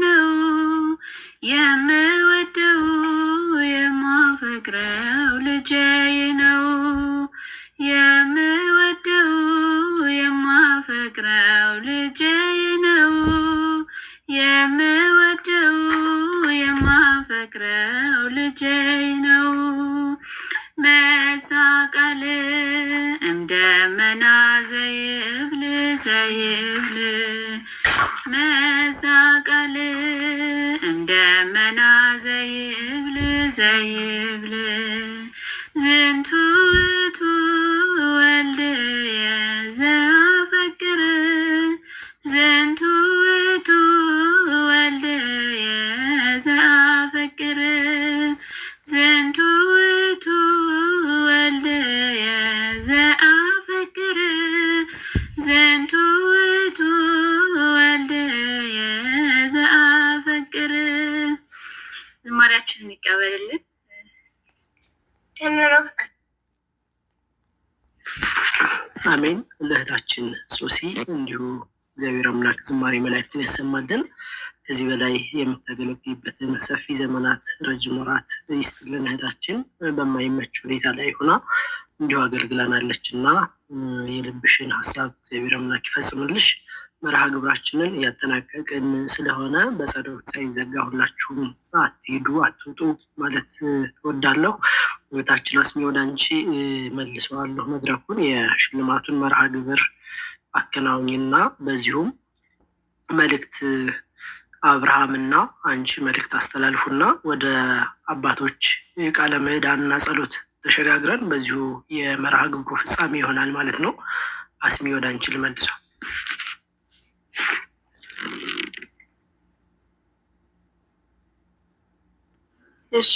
ነው። የምወደው የማፈቅረው ልጄ ነው። የምወደው የማፈቅረው ልጄ ነው። የምወደው የማፈቅረው ልጄ ነው። መጻቃል እምደመና ዘይብል ዘይብል መጻቃል እምደመና ዘይብል ዘይብል ዝንቱ ውእቱ ወልድየ ዘአፈቅር ዝንቱ ውእቱ ወልድየ ዘአፈቅር ዝንቱ ውእቱ ወልድየ ዘአፈቅር ዝንቱ ውእቱ ወልድየ ዘአፈቅር። ዝማሬያችንን ይቀበልልን። አሜን። ለእህታችን ሶሲ እንዲሁ እግዚአብሔር አምላክ ዝማሬ መላእክትን ያሰማልን። ከዚህ በላይ የምታገለግልበትን ሰፊ ዘመናት ረጅም ወራት ይስጥልን። እህታችን በማይመች ሁኔታ ላይ ሆና እንዲሁ አገልግላናለች እና የልብሽን ሀሳብ እግዚአብሔር አምላክ ይፈጽምልሽ። መርሃ ግብራችንን እያጠናቀቅን ስለሆነ በጸሎት ሳይዘጋ ሁላችሁም አትሄዱ አትውጡ ማለት እወዳለሁ። እህታችን አስሚ ወደ አንቺ መልሰዋለሁ መድረኩን። የሽልማቱን መርሃ ግብር አከናውኝና በዚሁም መልእክት አብርሃምና አንቺ መልእክት አስተላልፉና ወደ አባቶች ቃለ ምዕዳንና ጸሎት ተሸጋግረን በዚሁ የመርሃ ግብሩ ፍጻሜ ይሆናል ማለት ነው። አስሚ ወደ አንቺ ልመልሰው። እሺ፣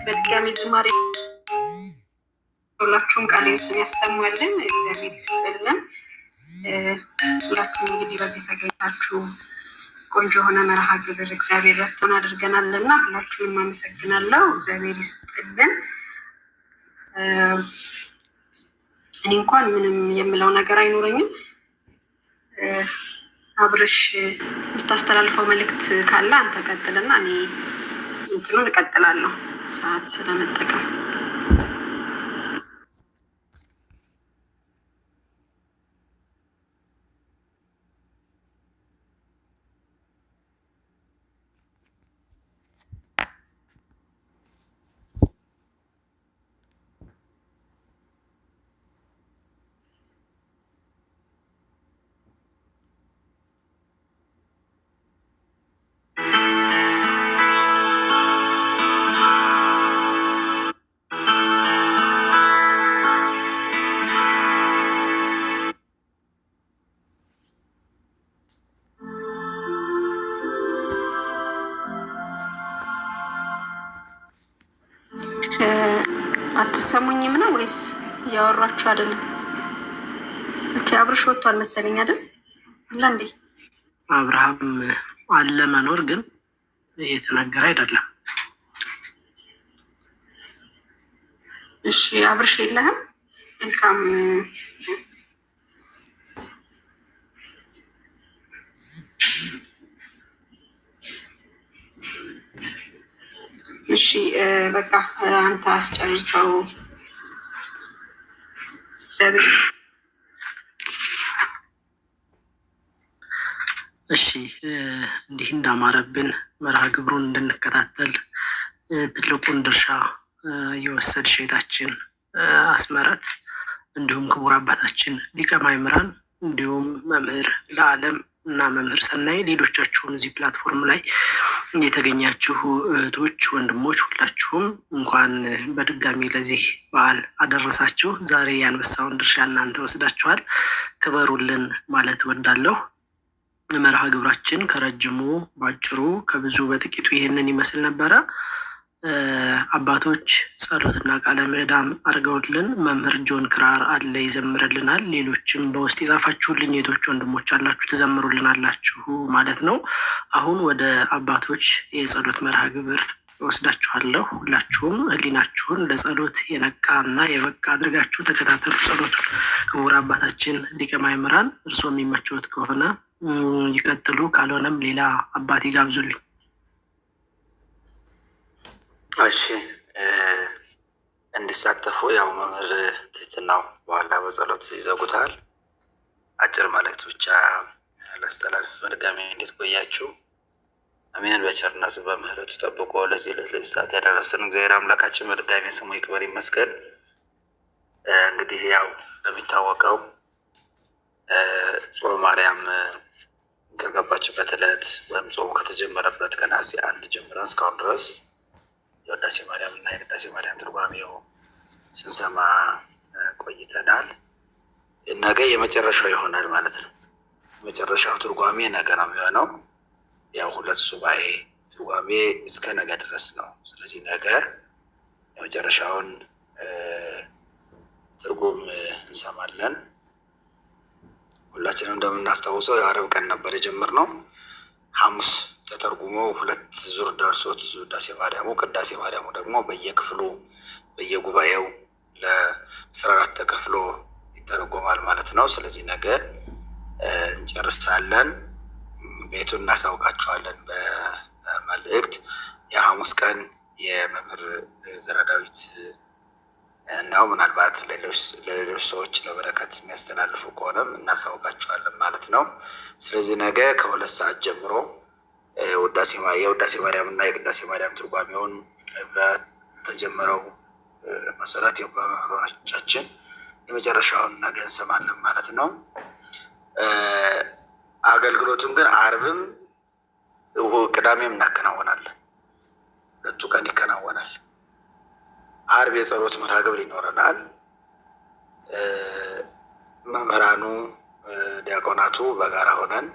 በድጋሚ ዝማሬ ሁላችሁም ቃለ ሕይወትን ያሰማልን፣ እግዚአብሔር ይስጥልን። ሁላችሁም እንግዲህ በዚህ ተገኝታችሁ ቆንጆ የሆነ መርሃ ግብር እግዚአብሔር ረድቶን አድርገናልና ሁላችሁንም አመሰግናለሁ። እግዚአብሔር ይስጥልን። እኔ እንኳን ምንም የምለው ነገር አይኖረኝም። አብርሽ የምታስተላልፈው መልእክት ካለ አንተ ቀጥልና እኔ እንትኑን እቀጥላለሁ ሰዓት ስለመጠቀም። አትሰሙኝም ነው ወይስ እያወራችሁ አይደለም? ኦኬ አብርሽ ወጥቷል መሰለኝ አይደል? አለ እንዴ? አብርሃም አለ መኖር ግን እየተናገረ አይደለም። እሺ አብርሽ የለህም? መልካም እሺ በቃ አንተ አስጨርሰው። እሺ እንዲህ እንዳማረብን መርሃ ግብሩን እንድንከታተል ትልቁን ድርሻ የወሰድሽ እህታችን አስመረት፣ እንዲሁም ክቡር አባታችን ሊቀ ማእምራን፣ እንዲሁም መምህር ለዓለም እና መምህር ሰናይ፣ ሌሎቻችሁም እዚህ ፕላትፎርም ላይ የተገኛችሁ እህቶች፣ ወንድሞች ሁላችሁም እንኳን በድጋሚ ለዚህ በዓል አደረሳችሁ። ዛሬ የአንበሳውን ድርሻ እናንተ ወስዳችኋል፣ ክበሩልን ማለት እወዳለሁ። መርሃ ግብራችን ከረጅሙ ባጭሩ ከብዙ በጥቂቱ ይህንን ይመስል ነበረ። አባቶች ጸሎትና ቃለ ምዕዳም አድርገውልን መምህር ጆን ክራር አለ ይዘምርልናል። ሌሎችም በውስጥ የጻፋችሁልኝ እህቶች ወንድሞች አላችሁ ትዘምሩልን አላችሁ ማለት ነው። አሁን ወደ አባቶች የጸሎት መርሃ ግብር ወስዳችኋለሁ። ሁላችሁም ህሊናችሁን ለጸሎት የነቃና የበቃ አድርጋችሁ ተከታተሉ ጸሎቱን። ክቡር አባታችን ሊቀ ማእምራን እርስዎ የሚመችዎት ከሆነ ይቀጥሉ፣ ካልሆነም ሌላ አባት ይጋብዙልኝ። እሺ እንዲሳተፉ ያው መምህር ትህትናው በኋላ በጸሎት ይዘጉታል። አጭር መልእክት ብቻ ላስተላልፍ። በድጋሚ እንዴት ቆያችሁ? አሜን። በቸርነቱ በምህረቱ ጠብቆ ለዚህ ለዚህ ሰዓት ያደረሰን እግዚአብሔር አምላካችን በድጋሚ ስሙ ይክበር ይመስገን። እንግዲህ ያው እንደሚታወቀው ጾመ ማርያም ከገባችበት ዕለት ወይም ጾሙ ከተጀመረበት ከነሐሴ 1 ጀምረን እስካሁን ድረስ የውዳሴ ማርያም እና የቅዳሴ ማርያም ትርጓሜው ስንሰማ ቆይተናል። ነገ የመጨረሻው ይሆናል ማለት ነው። የመጨረሻው ትርጓሜ ነገ ነው የሚሆነው። ያው 2 ሱባኤ ትርጓሜ እስከ ነገ ድረስ ነው። ስለዚህ ነገ የመጨረሻውን ትርጉም እንሰማለን። ሁላችንም እንደምናስታውሰው የዓርብ ቀን ነበር የጀመርነው። ሐሙስ ተተርጉሞ 2 ዙር ደርሶት ውዳሴ ማርያሙ፣ ቅዳሴ ማርያሙ ደግሞ በየክፍሉ በየጉባኤው ለ14 ተከፍሎ ይተረጎማል ማለት ነው። ስለዚህ ነገ እንጨርሳለን። ቤቱን እናሳውቃችኋለን በመልእክት። የሐሙስ ቀን የመምህር ዘራዳዊት ነው። ምናልባት ለሌሎች ሰዎች ለበረከት የሚያስተላልፉ ከሆነም እናሳውቃችኋለን ማለት ነው። ስለዚህ ነገ ከ2 ሰዓት ጀምሮ የውዳሴ ማርያም እና የቅዳሴ ማርያም ትርጓሜውን በተጀመረው መሰረት በመምህሮቻችን የመጨረሻውን ነገ እንሰማለን ማለት ነው። አገልግሎቱን ግን ዓርብም ቅዳሜም እናከናወናለን። 2 ቀን ይከናወናል። ዓርብ የጸሎት መርሃ ግብር ይኖረናል። መምህራኑ ዲያቆናቱ በጋራ ሆነን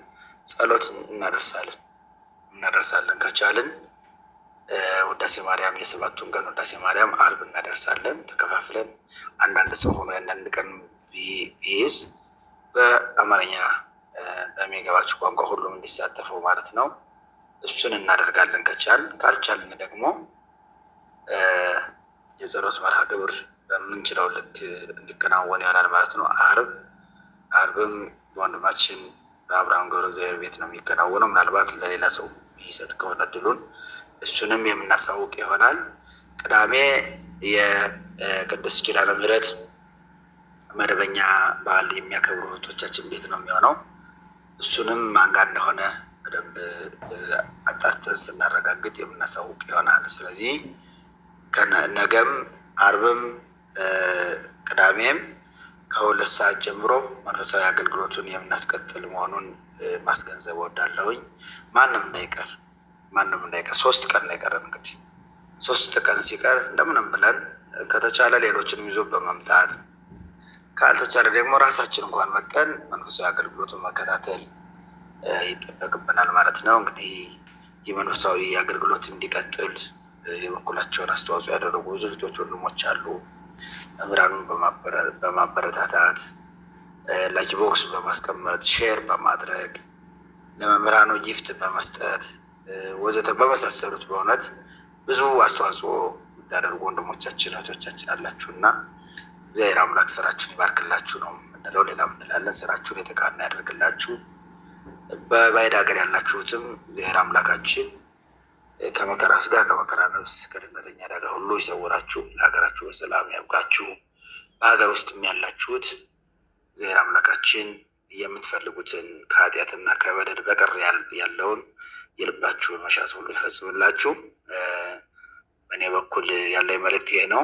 ጸሎት እናደርሳለን። ከቻልን ውዳሴ ማርያም የ7ቱን ቀን ውዳሴ ማርያም ዓርብ እናደርሳለን። ተከፋፍለን አንዳንድ ሰው ሆኖ ያንዳንድ ቀን ቢይዝ በአማርኛ በሚገባችሁ ቋንቋ ሁሉም እንዲሳተፉ ማለት ነው። እሱን እናደርጋለን ካልቻልን ደግሞ የጸሎት መርሃ ግብር በምንችለው ልክ እንዲከናወን ይሆናል ማለት ነው። ዓርብም በወንድማችን በአብርሃም ገብረ እግዚአብሔር ቤት ነው የሚከናወነው። ምናልባት ለሌላ ሰው ይሰጥ ከሆነ ድሉን እሱንም የምናሳውቅ ይሆናል። ቅዳሜ የቅድስት ኪዳነ ምሕረት መደበኛ በዓል የሚያከብሩ እህቶቻችን ቤት ነው የሚሆነው። እሱንም ማን ጋር እንደሆነ በደንብ አጣርተን ስናረጋግጥ የምናሳውቅ ይሆናል። ስለዚህ ነገም ዓርብም ቅዳሜም ከ2 ሰዓት ጀምሮ መንፈሳዊ አገልግሎቱን የምናስቀጥል መሆኑን ማስገንዘብ እወዳለሁኝ። ማንም እንዳይቀር 3 ቀን ነው የቀረን። እንግዲህ 3 ቀን ሲቀር እንደምንም ብለን ከተቻለ ሌሎችንም ይዞ በመምጣት ካልተቻለ ደግሞ ራሳችን እንኳን መጠን መንፈሳዊ አገልግሎቱን መከታተል ይጠበቅብናል ማለት ነው። እንግዲህ የመንፈሳዊ አገልግሎት እንዲቀጥል የበኩላቸውን አስተዋጽኦ ያደረጉ ብዙ ልጆች ወንድሞች አሉ። መምህራኑን በማበረታታት ላኪ ቦክስ በማስቀመጥ ሼር በማድረግ ለመምህራኑ ጊፍት በመስጠት ወዘተ በመሳሰሉት በእውነት ብዙ አስተዋጽኦ የምታደርጉ ወንድሞቻችን እህቶቻችን አላችሁ እና እግዚአብሔር አምላክ ስራችሁን ይባርክላችሁ ነው የምንለው። ሌላ ምንላለን? ስራችሁን የተቃና ያደርግላችሁ። በባዕድ ሀገር ያላችሁትም እግዚአብሔር አምላካችን ከመከራ ስጋ ከመከራ ነፍስ ከድንገተኛ አደጋ ሁሉ ይሰውራችሁ፣ ለሀገራችሁ በሰላም ያብቃችሁ። በሀገር ውስጥም ያላችሁት እግዚአብሔር አምላካችን የምትፈልጉትን ከኃጢአትና ከበደል በቀር ያለውን የልባችሁን መሻት ሁሉ ይፈጽምላችሁ። በእኔ በኩል ያለኝ መልእክት ይሄ ነው።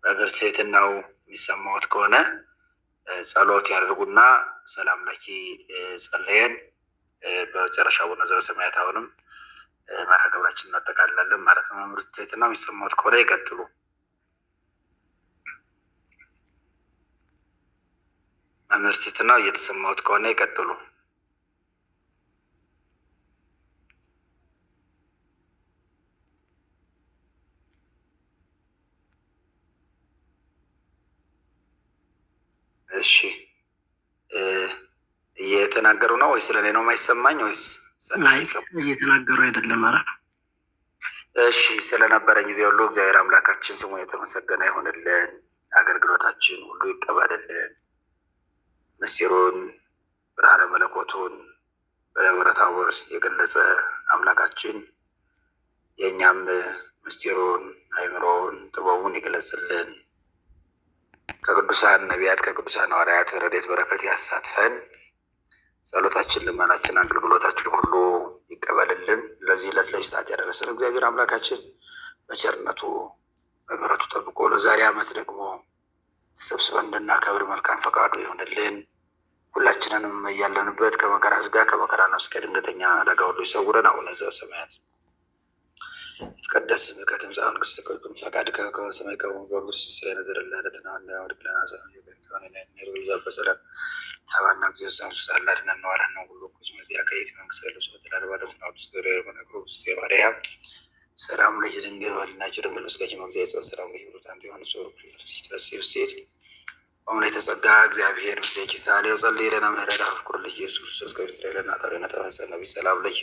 በእግር ትህትናው የሚሰማዎት ከሆነ ጸሎት ያደርጉና ሰላም ለኪ ጸለየን በመጨረሻ ቡነ ዘበሰማያት አሁንም መርሐ ግብራችን እናጠቃልላለን ማለት ነው። መምህር ትህትናው የሚሰማዎት ከሆነ ይቀጥሉ። መምህር ትህትናው እየተሰማዎት ከሆነ ይቀጥሉ። እሺ እየተናገሩ ነው ወይስ ስለኔ ነው የማይሰማኝ ወይስ እየተናገሩ አይደለም? ኧረ እሺ፣ ስለነበረ ጊዜ ሁሉ እግዚአብሔር አምላካችን ስሙ የተመሰገነ ይሆንልን። አገልግሎታችን ሁሉ ይቀበልልን። ምስጢሩን ብርሃነ መለኮቱን በደብረ ታቦር የገለጸ አምላካችን የእኛም ምስጢሩን አእምሮውን ጥበቡን ይገለጽልን። ከቅዱሳን ነቢያት ከቅዱሳን ሐዋርያት ረድኤት በረከት ያሳትፈን። ጸሎታችን፣ ልመናችን፣ አገልግሎታችን ሁሉ ይቀበልልን። ለዚህ ዕለት ለዚህ ሰዓት ያደረሰን እግዚአብሔር አምላካችን በቸርነቱ በምሕረቱ ጠብቆ ለዛሬ ዓመት ደግሞ ተሰብስበን እንድናከብር መልካም ፈቃዱ ይሆንልን። ሁላችንንም እያለንበት ከመከራ ስጋ ከመከራ ነፍስ ከድንገተኛ አደጋ ሁሉ ይሰውረን። አቡነ ዘበሰማያት ይትቀደስ ስምከ ትምጻእ መንግሥትከ ወይኩን ፈቃድከ በከመ በሰማይ ከማሁ በምድር ሲሳየነ ዘለለዕለትነ ሀበነ ለነ ሀበነ በሰላም ታባና ጊዜ ሳንሱታላ ድነን ነዋለን ነው ሁሉ ኩስ መዚያ ከየት መንግስት ያለው ሰው ተላልባለት ነው ቅዱስ ገብርኤል መነግሮስ ማርያም ሰላም ለኪ ድንግል ወልድናቸው ድንግል መስጋጅ መግዚያ የጸው ሰላም ለኪ ብሩት አንተ ዮሐንስ ወሩክ ሲትረሴብ ሴት በሙሉ የተጸጋ እግዚአብሔር ምስሌኪ ሳሌው ጸልይ ለነ ምህረተ አፍቁር ልጅ ኢየሱስ ክርስቶስ ከእስራኤል እናታዊነ ተባሰነ ነቢ ሰላም ለኪ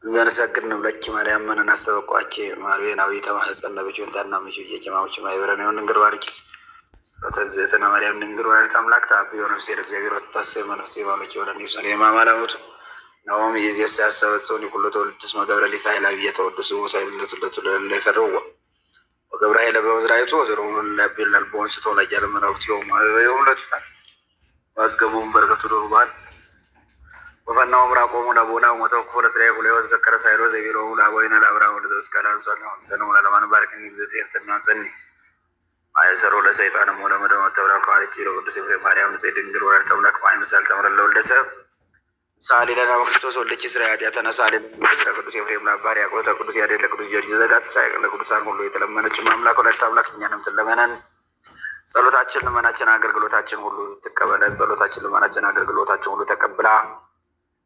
ዘንሰግድ ንብለኪ ማርያም መነን አሰበቋቼ ማርዌናዊ ተማህፀነ በጆንታና ምቹ የጀማዎች ማይበረን ይሁን ድንግል ባርኪ ጸሎተ እግዝእትነ ማርያም ድንግል ወላዲተ አምላክ ተአብዮ ነፍሴ ለእግዚአብሔር ወታሰብ መንፈሴ ባለኪ ወለኔ ሰሌማ ማላሙት ናኦም ኢየሱስ ያሰበጽውን ይኩሉ ተወልድስ መገብረ ሊታ ኃይላዊ የተወደሱ ሳይብለቱ ለተለለ ይፈረው ወገብረ ኃይለ በመዝራይቱ ወዘሮሙ ለቢል ለልቦን ስቶ ለያለ መራውት የውለቱ ዋስገቡም በረከቱ ዶርባን ወፈናው ምራቆሙ ለቦላ ሞተው ኮለ ስራይ ሁሉ ወዘከረ ሳይሮ ዘቢሮ ለአቦይና ለአብርሃም ለዘስቀላ አንሷል ነው ሰነሙ ለማን ባርክ ንግዘት ይፍትና ጸኒ አይሰሩ ለሰይጣንም ወለ መደመ ተብራክ አለኪ ለቅዱስ ኤፍሬም ማርያም ንጽሕት ድንግል ወላዲተ አምላክ ማይመሳል ተምረለ ወልደሰብ ሳሊ ለና በክርስቶስ ወልደች እስራኤል ያተነሳሊ ለቅዱስ ኤፍሬም ለአባር ያቆተ ቅዱስ ያሬድ ለቅዱስ ጊዮርጊስ ዘጋስ ለቅዱሳን ሁሉ የተለመነች አምላክ ወላዲተ አምላክ እኛንም ትለመነን። ጸሎታችን፣ ልመናችን፣ አገልግሎታችን ሁሉ ትቀበለን። ጸሎታችን፣ ልመናችን፣ አገልግሎታችን ሁሉ ተቀብላ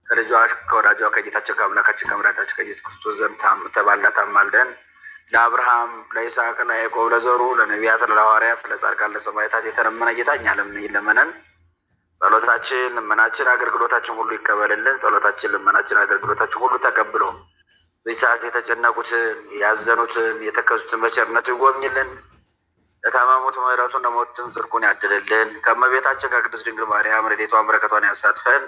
ከልጇ ከወዳጇ ከጌታችን ከአምላካችን ከመድኃኒታችን ከኢየሱስ ክርስቶስ ዘንድ ተባላ ታማልደን። ለአብርሃም ለይስሐቅ ለያዕቆብ ለዘሩ ለነቢያት ለሐዋርያት ለጻድቃን ለሰማዕታት የተለመነ ጌታ እኛንም ይለመነን። ጸሎታችን፣ ልመናችን፣ አገልግሎታችን ሁሉ ይቀበልልን። ጸሎታችን፣ ልመናችን፣ አገልግሎታችን ሁሉ ተቀብሎ በዚህ ሰዓት የተጨነቁትን ያዘኑትን የተከዙትን በቸርነቱ ይጎብኝልን። ለታመሙት ምሕረቱን ለሞቱትም ጽድቁን ያድልልን። ከእመቤታችን ከቅድስት ድንግል ማርያም ረድኤቷን በረከቷን ያሳትፈን።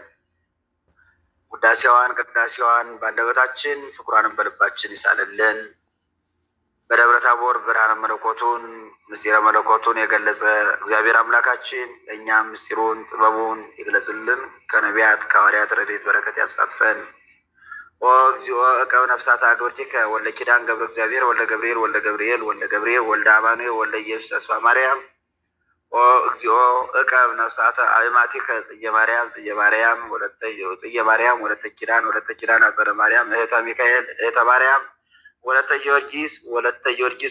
ውዳሴዋን ቅዳሴዋን በአንደበታችን ፍቅሯንም በልባችን ይሳልልን። በደብረ ታቦር ብርሃነ መለኮቱን ምስጢረ መለኮቱን የገለጸ እግዚአብሔር አምላካችን ለእኛም ምስጢሩን ጥበቡን ይግለጽልን። ከነቢያት ከሐዋርያት ረድኤት በረከት ያሳትፈን። እግዚኦ ዕቀብ ነፍሳት አግብርቲከ ወልደ ኪዳን ገብረ እግዚአብሔር ወልደ ገብርኤል ወልደ ገብርኤል ወልደ ገብርኤል ወልደ አማኑኤል ወልደ ኢየሱስ ተስፋ ማርያም እግዚኦ ዕቀብ ነፍሳተ አእማቲከ ጽጌ ማርያም ጽጌ ማርያም ጽጌ ማርያም ወለተ ኪዳን አጸደ ማርያም እህተ ሚካኤል እህተ ማርያም ወለተ ጊዮርጊስ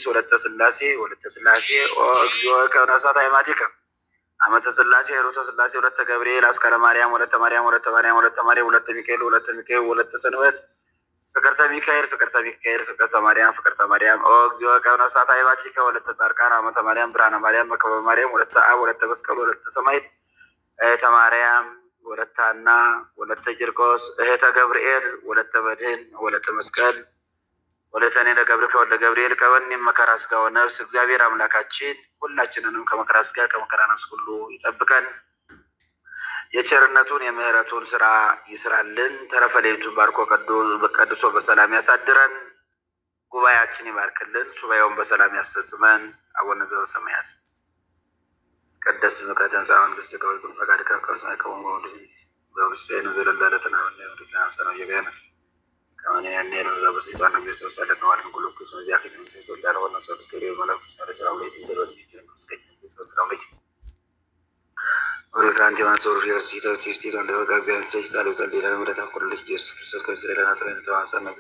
ወለተ ሥላሴ እግዚኦ ዕቀብ ነፍሳተ አእማቲከ አመተ ሥላሴ ሩተ ሥላሴ ወለተ ገብርኤል አስካለ ማርያም ወለተ ማርያም ወለተ ማርያም ወለተ ማርያም ወለተ ሚካኤል ወለተ ሰንበት ፍቅርተ ሚካኤል ፍቅርተ ሚካኤል ፍቅርተ ማርያም ኦ እግዚኦ ቀብነ እሳት አይባቲከ ወለተ ጻድቃን አመተ ማርያም ብርሃነ ማርያም መከበ ማርያም ወለተ አብ ወለተ መስቀል ወለተ ሰማዕት እህተ ማርያም ወለተ ሐና ወለተ ቂርቆስ እህተ ገብርኤል ወለተ መድኅን ወለተ መስቀል ወለተ ኔነ ገብርከ ወለተ ገብርኤል ቀበኒ መከራ ሥጋ ወነፍስ እግዚአብሔር አምላካችን ሁላችንንም ከመከራ ሥጋ ከመከራ ነፍስ ሁሉ ይጠብቀን። የቸርነቱን የምህረቱን ስራ ይስራልን። ተረፈ ሌሊቱን ባርኮ ቀድሶ በሰላም ያሳድረን። ጉባኤያችን ይባርክልን። ሱባኤውን በሰላም ያስፈጽመን። አቡነ ዘበሰማያት ይትቀደስ ስምከ ትምጻእ መንግሥትከ ወይኩን ፈቃድከ በከመ በሰማይ ከማሁ በምድር በውስቴነ ዘለለዕለትነ ሀበነ ዮም ወኅድግ ለነ አበሳነ ወጌጋየነ ከመ ንሕነኒ በሰይጣን ንጉሥ ወሰደድነ ዋልነ ኩሉ ኩስ ወዚአከ ትምጻእ ወልዳለ ወነፍሰ ቅዱስ ገብርኤል መላእክት ሰላም ለይት እንደበል ሰላም ለይት ወሩታንቲ ማንሶር ፊርሲቶ ሲስቲቶ እንደዘጋ እግዚአብሔር ልጅ ጻለው ጸልይ ለምሕረት አቆልልሽ ኢየሱስ ክርስቶስ ከእስራኤል ናተወን ተዋሳነብ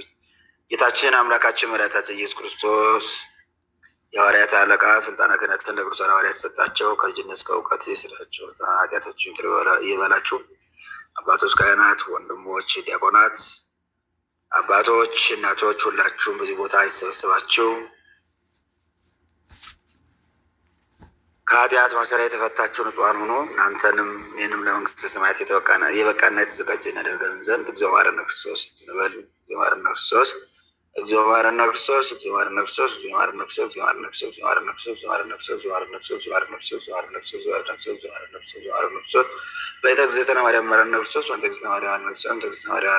ጌታችን አምላካችን መድኃኒታችን ኢየሱስ ክርስቶስ የሐዋርያት አለቃ ስልጣነ ክህነትን ለቅዱሳን ሐዋርያት ሰጣቸው። ከልጅነት እስከ እውቀት የስራቸው ኃጢአቶችን ይቅር ይበላችሁ። አባቶች፣ ካህናት፣ ወንድሞች፣ ዲያቆናት፣ አባቶች፣ እናቶች ሁላችሁም በዚህ ቦታ የተሰበሰባችሁ ከኃጢአት ማሰሪያ የተፈታችሁ ንጹሐን ሆኖ እናንተንም እኔንም ለመንግስተ ሰማያት የበቃና የተዘጋጀን ያደርገን ዘንድ እግዚኦ መሐረነ ክርስቶስ እንበል። እግዚኦ መሐረነ ክርስቶስ እግዚኦ መሐረነ ክርስቶስ እግዚኦ መሐረነ ክርስቶስ እግዚኦ መሐረነ ክርስቶስ እግዚኦ መሐረነ ክርስቶስ እግዚኦ መሐረነ ክርስቶስ እግዚኦ መሐረነ ክርስቶስ እግዚኦ መሐረነ ክርስቶስ እግዚኦ መሐረነ ክርስቶስ እግዚኦ መሐረነ ክርስቶስ እግዚኦ መሐረነ ክርስቶስ እግዚኦ መሐረነ ክርስቶስ እግዚኦ መሐረነ ክርስቶስ በእንተ እግዝእትነ ማርያም መሐረነ ክርስቶስ በእንተ እግዝእትነ ማርያም መሐረነ ክርስቶስ በእንተ እግዝእትነ ማርያም መሐረነ ክርስቶስ በእንተ እግዝእትነ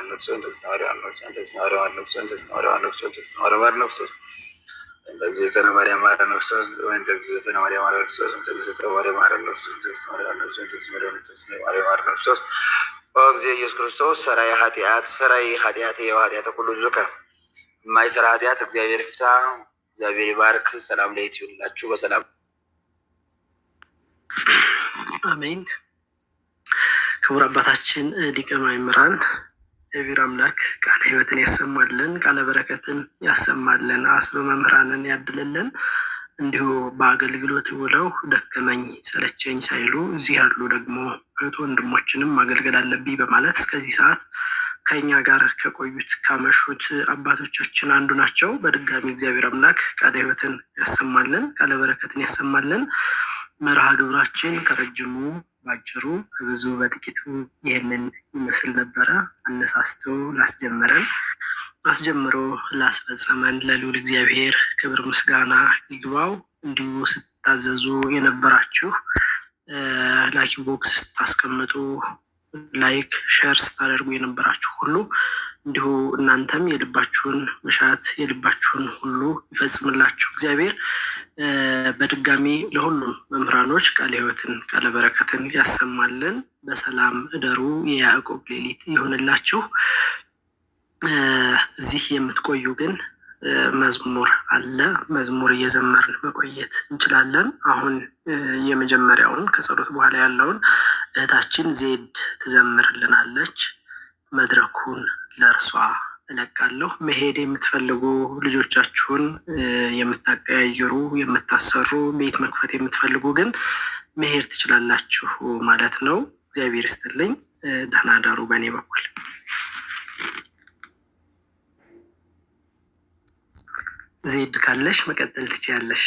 ማርያም መሐረነ ክርስቶስ በእንተ እግዝእትነ ማርያም መሐረነ ክርስቶስ በእንተ እግዝእትነ ማርያም መሐረነ ክርስቶስ በእንተ እግዝእትነ ማርያም መሐረነ ክርስቶስ እንተ እግዝእትነ ማርያም መሐረነ ክርስቶስ ወእንተ እግዝእትነ ማርያም መሐረነ ክርስቶስ እንተ እግዝእትነ ማርያም መሐረነ ክርስቶስ እንተ እግዝእትነ ማርያም መሐረነ ክርስቶስ እንተ እግዝእትነ ማርያም መሐረነ ክርስቶስ ኦ እግዚእ ኢየሱስ ክርስቶስ ሰራይ ኃጢአት የኃጢአተ ኩሉ ዙከ የማይሰራ ኃጢአት እግዚአብሔር ይፍታ። እግዚአብሔር ይባርክ። ሰላም ለይት ይሁንላችሁ። በሰላም አሜን። ክቡር አባታችን ሊቀ ማእምራን እግዚአብሔር አምላክ ቃለ ሕይወትን ያሰማልን፣ ቃለ በረከትን ያሰማልን፣ አስበ መምህራንን ያድልልን። እንዲሁ በአገልግሎት ውለው ደከመኝ ሰለቸኝ ሳይሉ እዚህ ያሉ ደግሞ እህት ወንድሞችንም ማገልገል አለብኝ በማለት እስከዚህ ሰዓት ከኛ ጋር ከቆዩት ካመሹት አባቶቻችን አንዱ ናቸው። በድጋሚ እግዚአብሔር አምላክ ቃለ ሕይወትን ያሰማልን፣ ቃለ በረከትን ያሰማልን። መርሃ ግብራችን ከረጅሙ ባጭሩ ከብዙ በጥቂቱ ይህንን ይመስል ነበረ። አነሳስቶ ላስጀመረን አስጀምሮ ላስፈጸመን ለልዑል እግዚአብሔር ክብር ምስጋና ይግባው። እንዲሁ ስታዘዙ የነበራችሁ ላኪ ቦክስ ስታስቀምጡ ላይክ ሼር ስታደርጉ የነበራችሁ ሁሉ እንዲሁ እናንተም የልባችሁን መሻት የልባችሁን ሁሉ ይፈጽምላችሁ እግዚአብሔር። በድጋሚ ለሁሉም መምህራኖች ቃለ ሕይወትን ቃለ በረከትን ያሰማልን። በሰላም እደሩ። የያዕቆብ ሌሊት ይሆንላችሁ። እዚህ የምትቆዩ ግን መዝሙር አለ። መዝሙር እየዘመርን መቆየት እንችላለን። አሁን የመጀመሪያውን ከጸሎት በኋላ ያለውን እህታችን ዜድ ትዘምርልናለች። መድረኩን ለእርሷ እለቃለሁ። መሄድ የምትፈልጉ ልጆቻችሁን የምታቀያይሩ የምታሰሩ ቤት መክፈት የምትፈልጉ ግን መሄድ ትችላላችሁ ማለት ነው። እግዚአብሔር ይስጥልኝ። ደህና ዳሩ። በእኔ በኩል ዜድ ካለሽ መቀጠል ትችያለሽ።